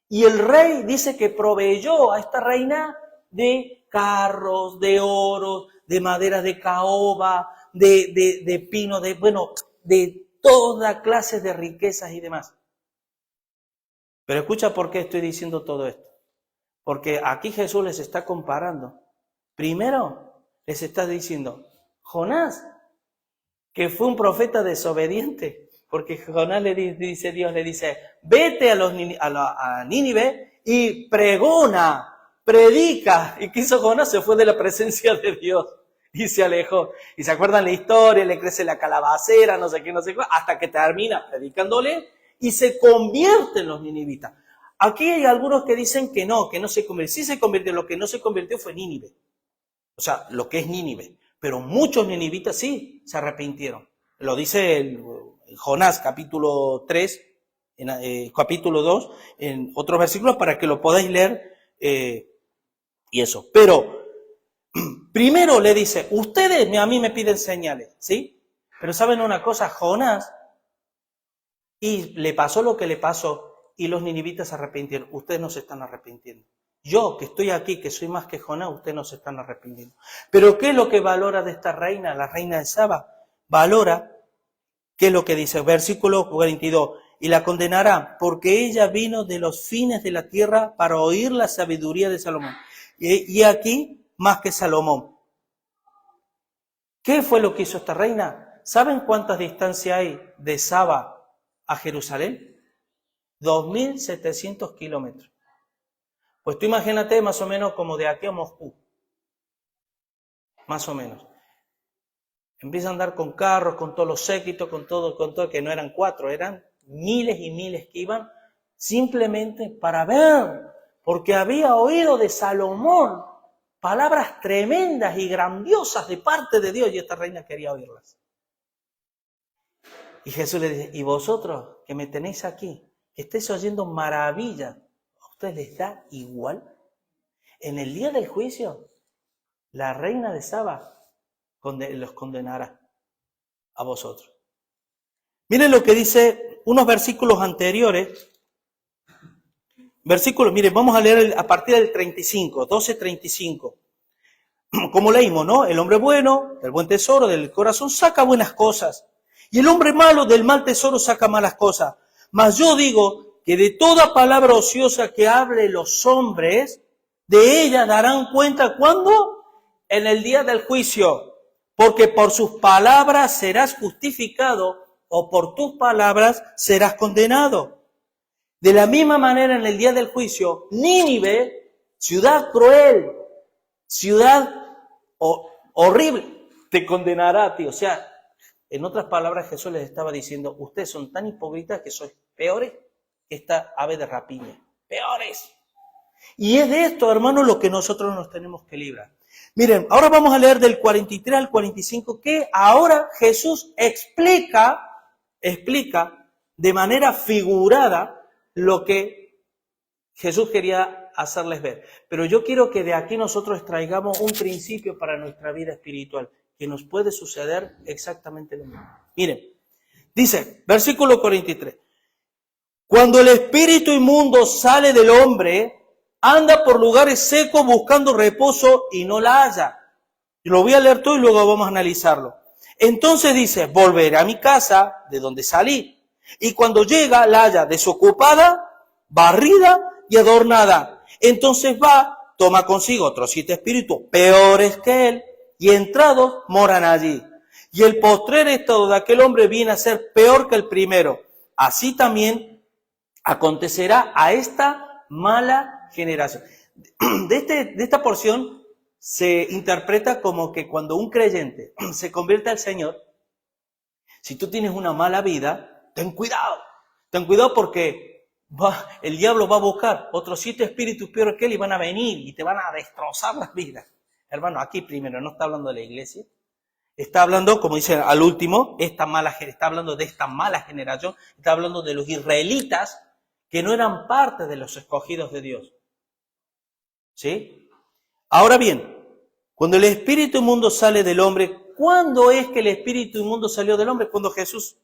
Y el rey dice que proveyó a esta reina de carros, de oro, de madera de caoba, de pino, de toda clase de riquezas y demás. Pero escucha por qué estoy diciendo todo esto. Porque aquí Jesús les está comparando. Primero, les está diciendo, Jonás, que fue un profeta desobediente, porque Jonás Dios le dice, vete a Nínive y pregona, predica. ¿Y qué hizo Jonás? Se fue de la presencia de Dios y se alejó. Y se acuerdan la historia, le crece la calabacera, no sé qué, hasta que termina predicándole y se convierten los ninivitas. Aquí hay algunos que dicen que no se convirtió. Sí se convirtió, lo que no se convirtió fue Nínive. O sea, lo que es Nínive. Pero muchos ninivitas sí se arrepintieron. Lo dice en Jonás capítulo 3, capítulo 2, en otros versículos para que lo podáis leer y eso. Pero primero le dice, ustedes a mí me piden señales, ¿sí? Pero ¿saben una cosa? Jonás, y le pasó lo que le pasó, y los ninivitas se arrepintieron. Ustedes no se están arrepintiendo. Yo, que estoy aquí, que soy más que Jonás, ustedes no se están arrepintiendo. Pero ¿qué es lo que valora de esta reina, la reina de Saba? Valora, ¿qué es lo que dice? Versículo 42. Y la condenará, porque ella vino de los fines de la tierra para oír la sabiduría de Salomón. Y aquí, más que Salomón. ¿Qué fue lo que hizo esta reina? ¿Saben cuántas distancias hay de Saba a Jerusalén? 2.700 kilómetros. Pues tú imagínate más o menos como de aquí a Moscú. Más o menos. Empieza a andar con carros, con todos los séquitos, con todo, que no eran 4, eran miles y miles que iban simplemente para ver, porque había oído de Salomón palabras tremendas y grandiosas de parte de Dios y esta reina quería oírlas. Y Jesús le dice, ¿y vosotros que me tenéis aquí, que estáis oyendo maravillas, a ustedes les da igual? En el día del juicio, la reina de Saba los condenará a vosotros. Miren lo que dice unos versículos anteriores. Miren, vamos a leer a partir del 35, 12:35. Como leímos, ¿no? El hombre bueno, del buen tesoro, del corazón, saca buenas cosas. Y el hombre malo, del mal tesoro, saca malas cosas. Mas yo digo que de toda palabra ociosa que hable los hombres, de ella darán cuenta, ¿cuándo? En el día del juicio. Porque por sus palabras serás justificado o por tus palabras serás condenado. De la misma manera en el día del juicio, Nínive, ciudad cruel, ciudad horrible, te condenará a ti. O sea, en otras palabras Jesús les estaba diciendo, ustedes son tan hipócritas que sois peores que esta ave de rapiña. Peores. Y es de esto, hermanos, lo que nosotros nos tenemos que librar. Miren, ahora vamos a leer del 43 al 45, que ahora Jesús explica de manera figurada lo que Jesús quería hacerles ver. Pero yo quiero que de aquí nosotros extraigamos un principio para nuestra vida espiritual, que nos puede suceder exactamente lo mismo. Miren, dice, versículo 43, cuando el espíritu inmundo sale del hombre, anda por lugares secos buscando reposo y no la halla. Lo voy a leer todo y luego vamos a analizarlo. Entonces dice, volveré a mi casa de donde salí. Y cuando llega, la halla desocupada, barrida y adornada. Entonces va, toma consigo otros 7 espíritus peores que él, y entrados moran allí. Y el postrer estado de aquel hombre viene a ser peor que el primero. Así también acontecerá a esta mala generación. De esta porción se interpreta como que cuando un creyente se convierte al Señor, si tú tienes una mala vida, ten cuidado porque el diablo va a buscar otros 7 espíritus peores que él y van a venir y te van a destrozar las vidas. Hermano, aquí primero no está hablando de la iglesia, está hablando, como dice al último, está hablando de esta mala generación, está hablando de los israelitas que no eran parte de los escogidos de Dios. ¿Sí? Ahora bien, cuando el espíritu inmundo sale del hombre, ¿cuándo es que el espíritu inmundo salió del hombre? Cuando Jesús.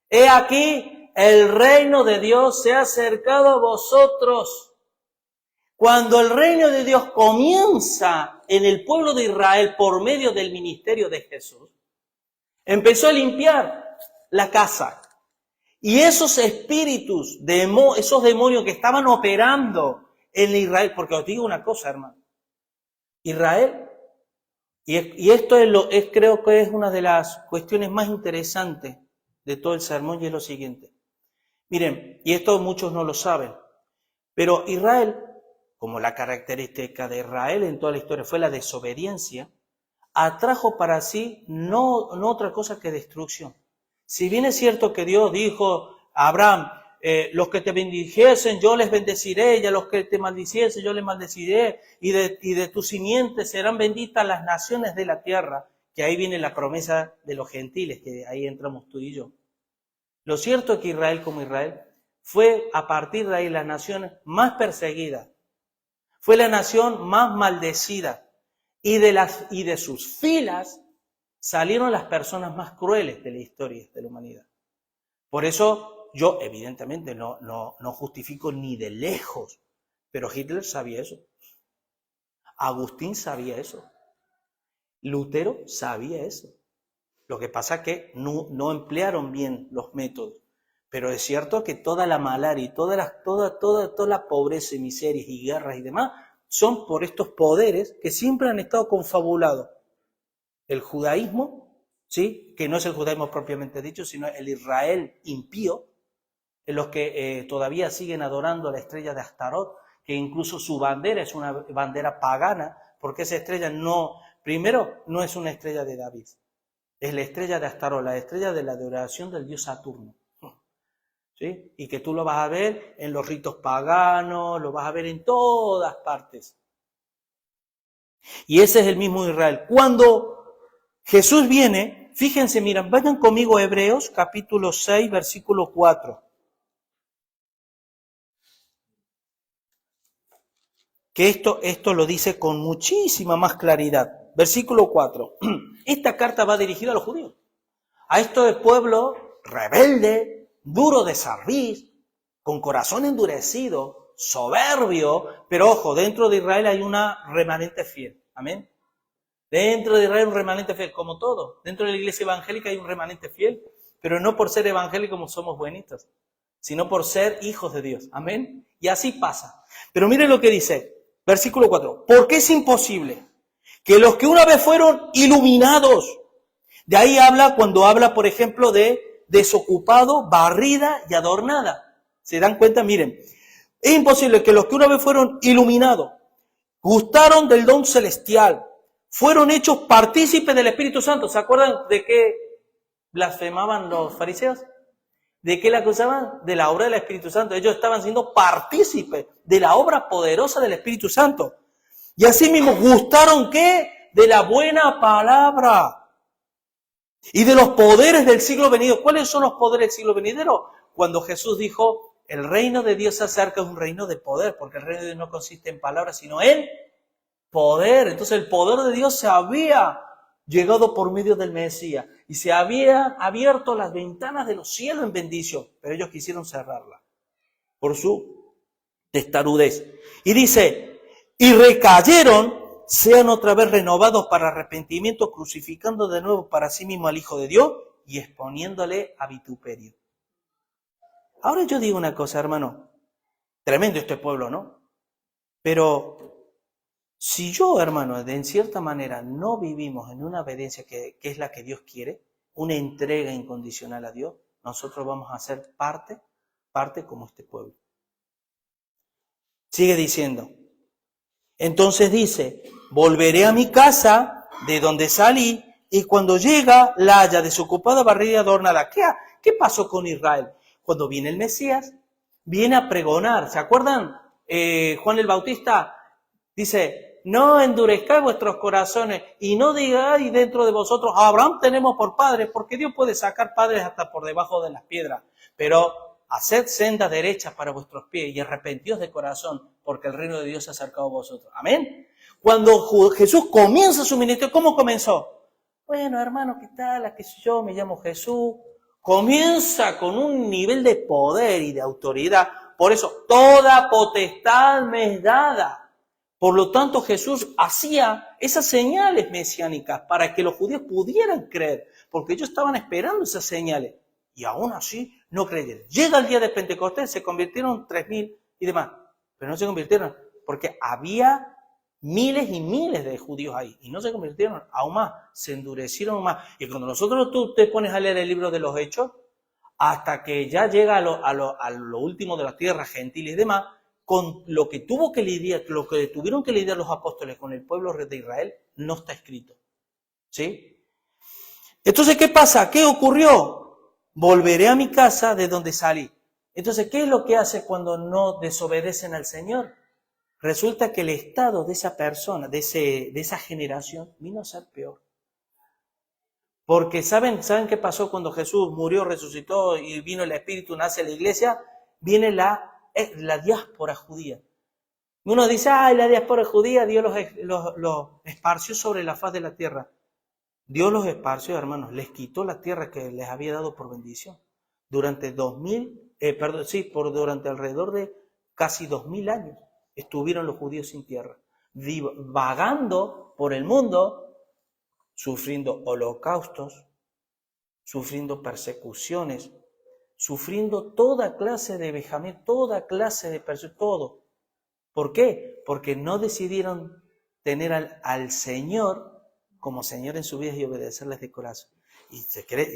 He aquí, el reino de Dios se ha acercado a vosotros. Cuando el reino de Dios comienza en el pueblo de Israel por medio del ministerio de Jesús, empezó a limpiar la casa. Y esos espíritus, esos demonios que estaban operando en Israel, porque os digo una cosa, hermano, Israel, y esto creo que es una de las cuestiones más interesantes de todo el sermón, y es lo siguiente. Miren, y esto muchos no lo saben, pero Israel, como la característica de Israel en toda la historia fue la desobediencia, atrajo para sí no otra cosa que destrucción. Si bien es cierto que Dios dijo a Abraham, los que te bendijesen yo les bendeciré, y a los que te maldiciesen yo les maldeciré, y de tu simiente serán benditas las naciones de la tierra, que ahí viene la promesa de los gentiles, que ahí entramos tú y yo. Lo cierto es que Israel como Israel fue a partir de ahí la nación más perseguida, fue la nación más maldecida, y de sus filas salieron las personas más crueles de la historia de la humanidad. Por eso yo evidentemente no justifico ni de lejos, pero Hitler sabía eso. Agustín sabía eso. Lutero sabía eso. Lo que pasa es que no emplearon bien los métodos. Pero es cierto que toda la malaria y toda la pobreza y miserias y guerras y demás son por estos poderes que siempre han estado confabulados. El judaísmo, ¿sí? Que no es el judaísmo propiamente dicho, sino el Israel impío, en los que todavía siguen adorando a la estrella de Astarot, que incluso su bandera es una bandera pagana, porque esa estrella primero no es una estrella de David, es la estrella de Astarot, la estrella de la adoración del dios Saturno. ¿Sí? Y que tú lo vas a ver en los ritos paganos, lo vas a ver en todas partes. Y ese es el mismo Israel. Cuando Jesús viene, fíjense, miren, vayan conmigo a Hebreos capítulo 6, versículo 4. Que esto lo dice con muchísima más claridad. Versículo 4. Esta carta va dirigida a los judíos. A este pueblo rebelde, duro de cerviz, con corazón endurecido, soberbio, pero ojo, dentro de Israel hay una remanente fiel. Amén. Dentro de Israel hay un remanente fiel, como todo. Dentro de la iglesia evangélica hay un remanente fiel, pero no por ser evangélicos como somos buenitos, sino por ser hijos de Dios. Amén. Y así pasa. Pero miren lo que dice, versículo 4. Porque es imposible que los que una vez fueron iluminados, de ahí habla cuando habla, por ejemplo, de desocupado, barrida y adornada. ¿Se dan cuenta? Miren, es imposible que los que una vez fueron iluminados, gustaron del don celestial, fueron hechos partícipes del Espíritu Santo. ¿Se acuerdan de qué blasfemaban los fariseos? ¿De qué la acusaban? De la obra del Espíritu Santo. Ellos estaban siendo partícipes de la obra poderosa del Espíritu Santo. Y así mismo gustaron, ¿qué? De la buena palabra. Y de los poderes del siglo venidero. ¿Cuáles son los poderes del siglo venidero? Cuando Jesús dijo, el reino de Dios se acerca, es un reino de poder, porque el reino de Dios no consiste en palabras, sino en poder. Entonces el poder de Dios se había llegado por medio del Mesías y se había abierto las ventanas de los cielos en bendición, pero ellos quisieron cerrarla por su testarudez. Y dice, y recayeron, sean otra vez renovados para arrepentimiento, crucificando de nuevo para sí mismo al Hijo de Dios y exponiéndole a vituperio. Ahora yo digo una cosa, hermano, tremendo este pueblo, ¿no? Pero Si yo, hermano, en cierta manera no vivimos en una obediencia que es la que Dios quiere, una entrega incondicional a Dios, nosotros vamos a ser parte como este pueblo. Sigue diciendo. Entonces dice, volveré a mi casa de donde salí, y cuando llega la haya desocupada, barrida y adornada. ¿Qué pasó con Israel? Cuando viene el Mesías, viene a pregonar. ¿Se acuerdan? Juan el Bautista dice, no endurezcáis vuestros corazones y no digáis dentro de vosotros, a Abraham tenemos por padre, porque Dios puede sacar padres hasta por debajo de las piedras. Pero haced sendas derechas para vuestros pies y arrepentíos de corazón, porque el reino de Dios se ha acercado a vosotros. Amén. Cuando Jesús comienza su ministerio, ¿cómo comenzó? Bueno, hermano, ¿qué tal? ¿Qué sé yo? Me llamo Jesús. Comienza con un nivel de poder y de autoridad. Por eso, toda potestad me es dada. Por lo tanto, Jesús hacía esas señales mesiánicas para que los judíos pudieran creer, porque ellos estaban esperando esas señales. Y aún así no creyeron. Llega el día de Pentecostés, se convirtieron 3.000 y demás. Pero no se convirtieron porque había miles y miles de judíos ahí. Y no se convirtieron aún más, se endurecieron más. Y cuando tú te pones a leer el libro de los Hechos, hasta que ya llega a lo último de la tierra gentil y demás, con lo que tuvieron que lidiar los apóstoles con el pueblo de Israel, no está escrito. ¿Sí? Entonces, ¿qué pasa? ¿Qué ocurrió? Volveré a mi casa de donde salí. Entonces, ¿qué es lo que hace cuando no desobedecen al Señor? Resulta que el estado de esa persona, de esa generación, vino a ser peor. Porque ¿saben qué pasó cuando Jesús murió, resucitó y vino el Espíritu, nace la iglesia? Viene la diáspora judía. Uno dice, la diáspora judía, Dios los esparció sobre la faz de la tierra. Dios los esparció, hermanos, les quitó la tierra que les había dado por bendición. Durante durante alrededor de casi 2000 años estuvieron los judíos sin tierra, vagando por el mundo, sufriendo holocaustos, sufriendo persecuciones, sufriendo toda clase de vejamen, toda clase de persecución, todo. ¿Por qué? Porque no decidieron tener al Señor como Señor en su vida y obedecerles de corazón. ¿Y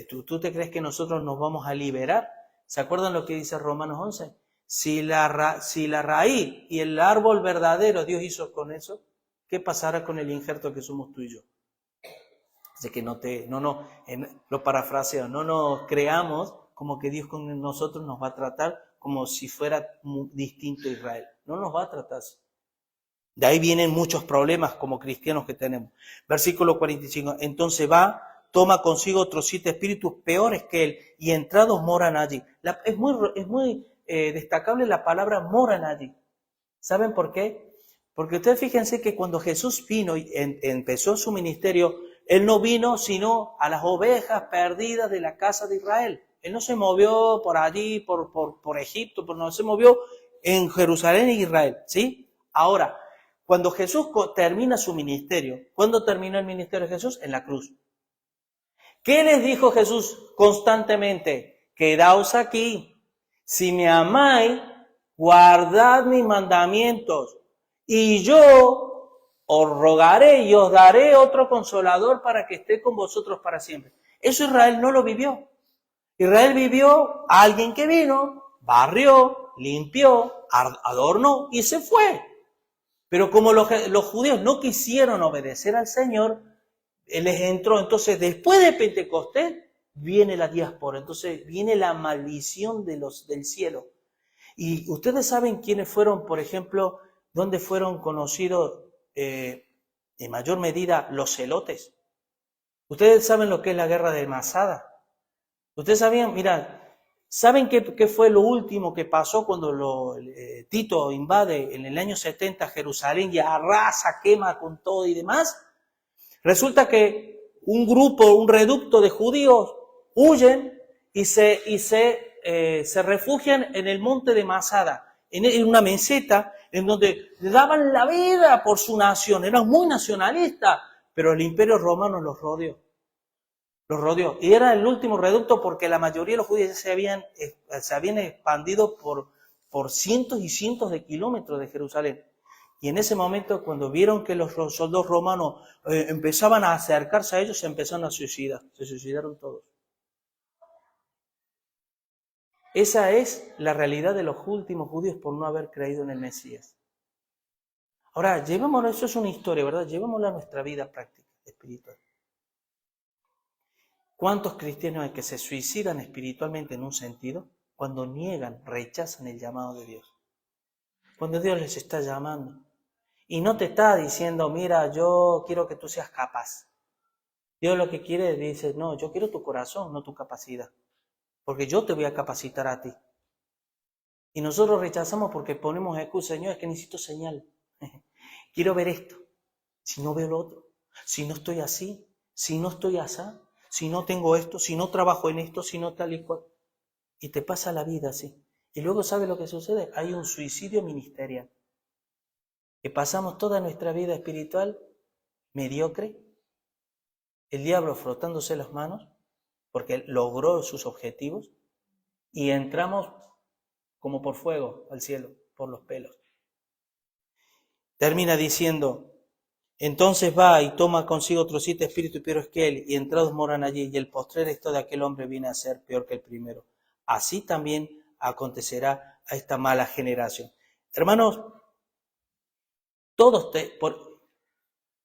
tú te crees que nosotros nos vamos a liberar? ¿Se acuerdan lo que dice Romanos 11? Si la raíz y el árbol verdadero Dios hizo con eso, ¿qué pasará con el injerto que somos tú y yo? Así que lo parafraseo, no nos creamos como que Dios con nosotros nos va a tratar como si fuera distinto a Israel. No nos va a tratar así. De ahí vienen muchos problemas como cristianos que tenemos. Versículo 45. Entonces toma consigo otros 7 espíritus peores que él y entrados moran allí. Es muy destacable la palabra moran allí. ¿Saben por qué? Porque ustedes fíjense que cuando Jesús vino y empezó su ministerio, él no vino sino a las ovejas perdidas de la casa de Israel. Él no se movió por allí, por Egipto, no se movió en Jerusalén y Israel, ¿sí? Ahora, cuando Jesús termina su ministerio, ¿cuándo terminó el ministerio de Jesús? En la cruz. ¿Qué les dijo Jesús constantemente? Quedaos aquí. Si me amáis, guardad mis mandamientos. Y yo os rogaré y os daré otro consolador para que esté con vosotros para siempre. Eso Israel no lo vivió. Israel vivió a alguien que vino, barrió, limpió, adornó y se fue. Pero como los judíos no quisieron obedecer al Señor, les entró. Entonces, después de Pentecostés, viene la diáspora. Entonces, viene la maldición del cielo. Y ustedes saben quiénes fueron, por ejemplo, dónde fueron conocidos en mayor medida los celotes. Ustedes saben lo que es la guerra de Masada. Ustedes sabían, ¿saben qué fue lo último que pasó cuando Tito invade en el año 70 Jerusalén y arrasa, quema con todo y demás? Resulta que un reducto de judíos huyen y se refugian en el monte de Masada, en una meseta en donde daban la vida por su nación, eran muy nacionalistas, pero el Imperio Romano los rodeó. Y era el último reducto porque la mayoría de los judíos se habían expandido por cientos y cientos de kilómetros de Jerusalén. Y en ese momento, cuando vieron que los soldados romanos empezaban a acercarse a ellos, se empezaron a suicidar. Se suicidaron todos. Esa es la realidad de los últimos judíos por no haber creído en el Mesías. Ahora, llevémoslo, eso es una historia, ¿verdad? Llevémoslo a nuestra vida práctica, espiritual. ¿Cuántos cristianos hay que se suicidan espiritualmente en un sentido cuando niegan, rechazan el llamado de Dios? Cuando Dios les está llamando. Y no te está diciendo, mira, yo quiero que tú seas capaz. Dios lo que quiere, dice, no, yo quiero tu corazón, no tu capacidad. Porque yo te voy a capacitar a ti. Y nosotros rechazamos porque ponemos excusa, Señor, es que necesito señal. Quiero ver esto. Si no veo lo otro, si no estoy así, si no estoy así, si no tengo esto, si no trabajo en esto, si no tal y cual. Y te pasa la vida así. Y luego, ¿sabe lo que sucede? Hay un suicidio ministerial. Que pasamos toda nuestra vida espiritual mediocre, el diablo frotándose las manos, porque logró sus objetivos, y entramos como por fuego al cielo, por los pelos. Termina diciendo, entonces va y toma consigo otros 7 espíritus peores que él, y entrados moran allí, y el postrer estado de aquel hombre viene a ser peor que el primero. Así también acontecerá a esta mala generación. Hermanos,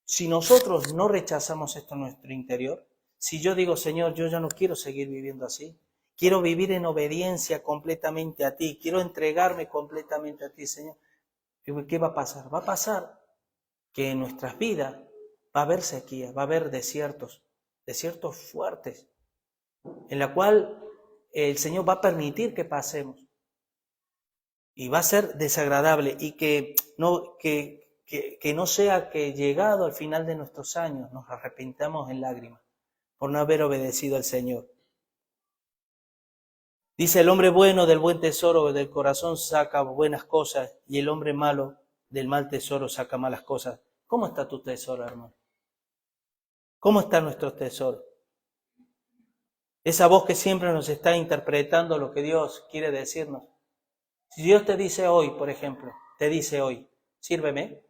si nosotros no rechazamos esto en nuestro interior, si yo digo, Señor, yo ya no quiero seguir viviendo así, quiero vivir en obediencia completamente a ti, quiero entregarme completamente a ti, Señor, ¿qué va a pasar? Va a pasar que en nuestras vidas va a haber sequía, va a haber desiertos fuertes, en la cual el Señor va a permitir que pasemos. Y va a ser desagradable y que no sea que llegado al final de nuestros años nos arrepintamos en lágrimas por no haber obedecido al Señor. Dice, el hombre bueno del buen tesoro del corazón saca buenas cosas y el hombre malo del mal tesoro saca malas cosas. ¿Cómo está tu tesoro, hermano? ¿Cómo está nuestro tesoro? Esa voz que siempre nos está interpretando lo que Dios quiere decirnos. Si Dios te dice hoy, por ejemplo, te dice hoy, sírveme,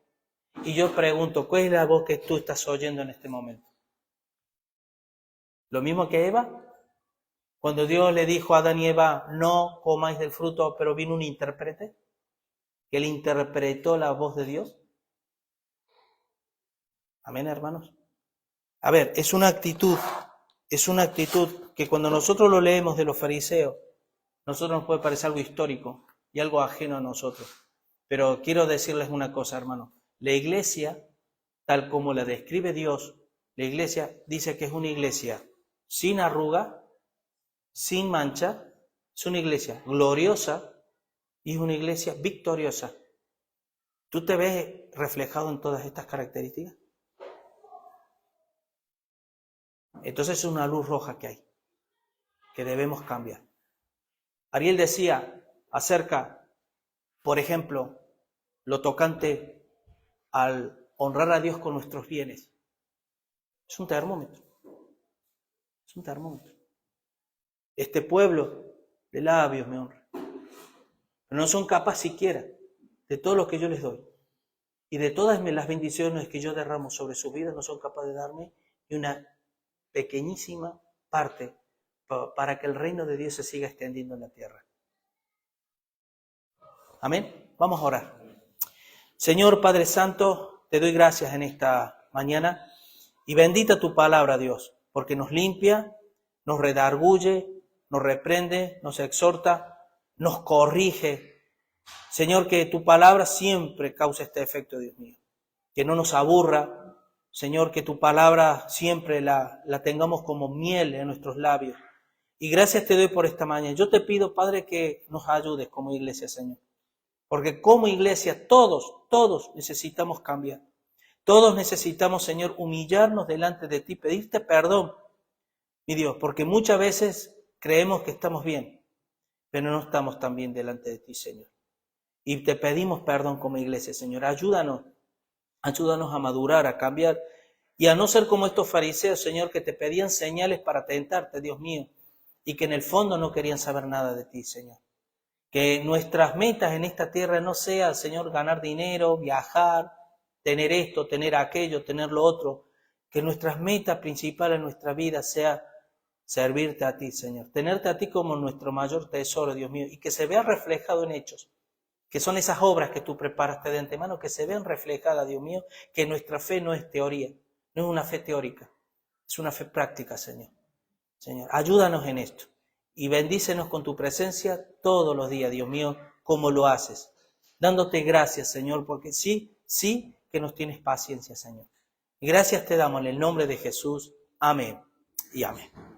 y yo pregunto, ¿cuál es la voz que tú estás oyendo en este momento? ¿Lo mismo que Eva? Cuando Dios le dijo a Adán y Eva, no comáis del fruto, pero vino un intérprete, que él interpretó la voz de Dios. Amén, hermanos. A ver, es una actitud que cuando nosotros lo leemos de los fariseos, nosotros nos puede parecer algo histórico y algo ajeno a nosotros. Pero quiero decirles una cosa, hermano. La iglesia, tal como la describe Dios, la iglesia dice que es una iglesia sin arruga, sin mancha, es una iglesia gloriosa y es una iglesia victoriosa. ¿Tú te ves reflejado en todas estas características? Entonces es una luz roja que hay, que debemos cambiar. Ariel decía acerca, por ejemplo, lo tocante al honrar a Dios con nuestros bienes. Es un termómetro. Es un termómetro. Este pueblo de labios me honra. Pero no son capaces siquiera de todo lo que yo les doy. Y de todas las bendiciones que yo derramo sobre sus vidas, no son capaces de darme ni una pequeñísima parte para que el reino de Dios se siga extendiendo en la tierra. Amén. Vamos a orar. Señor Padre Santo, te doy gracias en esta mañana y bendita tu palabra, Dios, porque nos limpia, nos redarguye, nos reprende, nos exhorta, nos corrige. Señor, que tu palabra siempre cause este efecto, Dios mío. Que no nos aburra. Señor, que tu palabra siempre la tengamos como miel en nuestros labios. Y gracias te doy por esta mañana. Yo te pido, Padre, que nos ayudes como iglesia, Señor. Porque como iglesia todos necesitamos cambiar. Todos necesitamos, Señor, humillarnos delante de ti, pedirte perdón, mi Dios, porque muchas veces creemos que estamos bien, pero no estamos tan bien delante de ti, Señor. Y te pedimos perdón como iglesia, Señor. Ayúdanos a madurar, a cambiar y a no ser como estos fariseos, Señor, que te pedían señales para tentarte, Dios mío, y que en el fondo no querían saber nada de ti, Señor. Que nuestras metas en esta tierra no sea, Señor, ganar dinero, viajar, tener esto, tener aquello, tener lo otro. Que nuestras metas principales en nuestra vida sea servirte a ti, Señor. Tenerte a ti como nuestro mayor tesoro, Dios mío, y que se vea reflejado en hechos. Que son esas obras que tú preparaste de antemano, que se vean reflejadas, Dios mío, que nuestra fe no es teoría, no es una fe teórica, es una fe práctica, Señor. Señor, ayúdanos en esto y bendícenos con tu presencia todos los días, Dios mío, como lo haces. Dándote gracias, Señor, porque sí que nos tienes paciencia, Señor. Y gracias te damos en el nombre de Jesús. Amén y amén.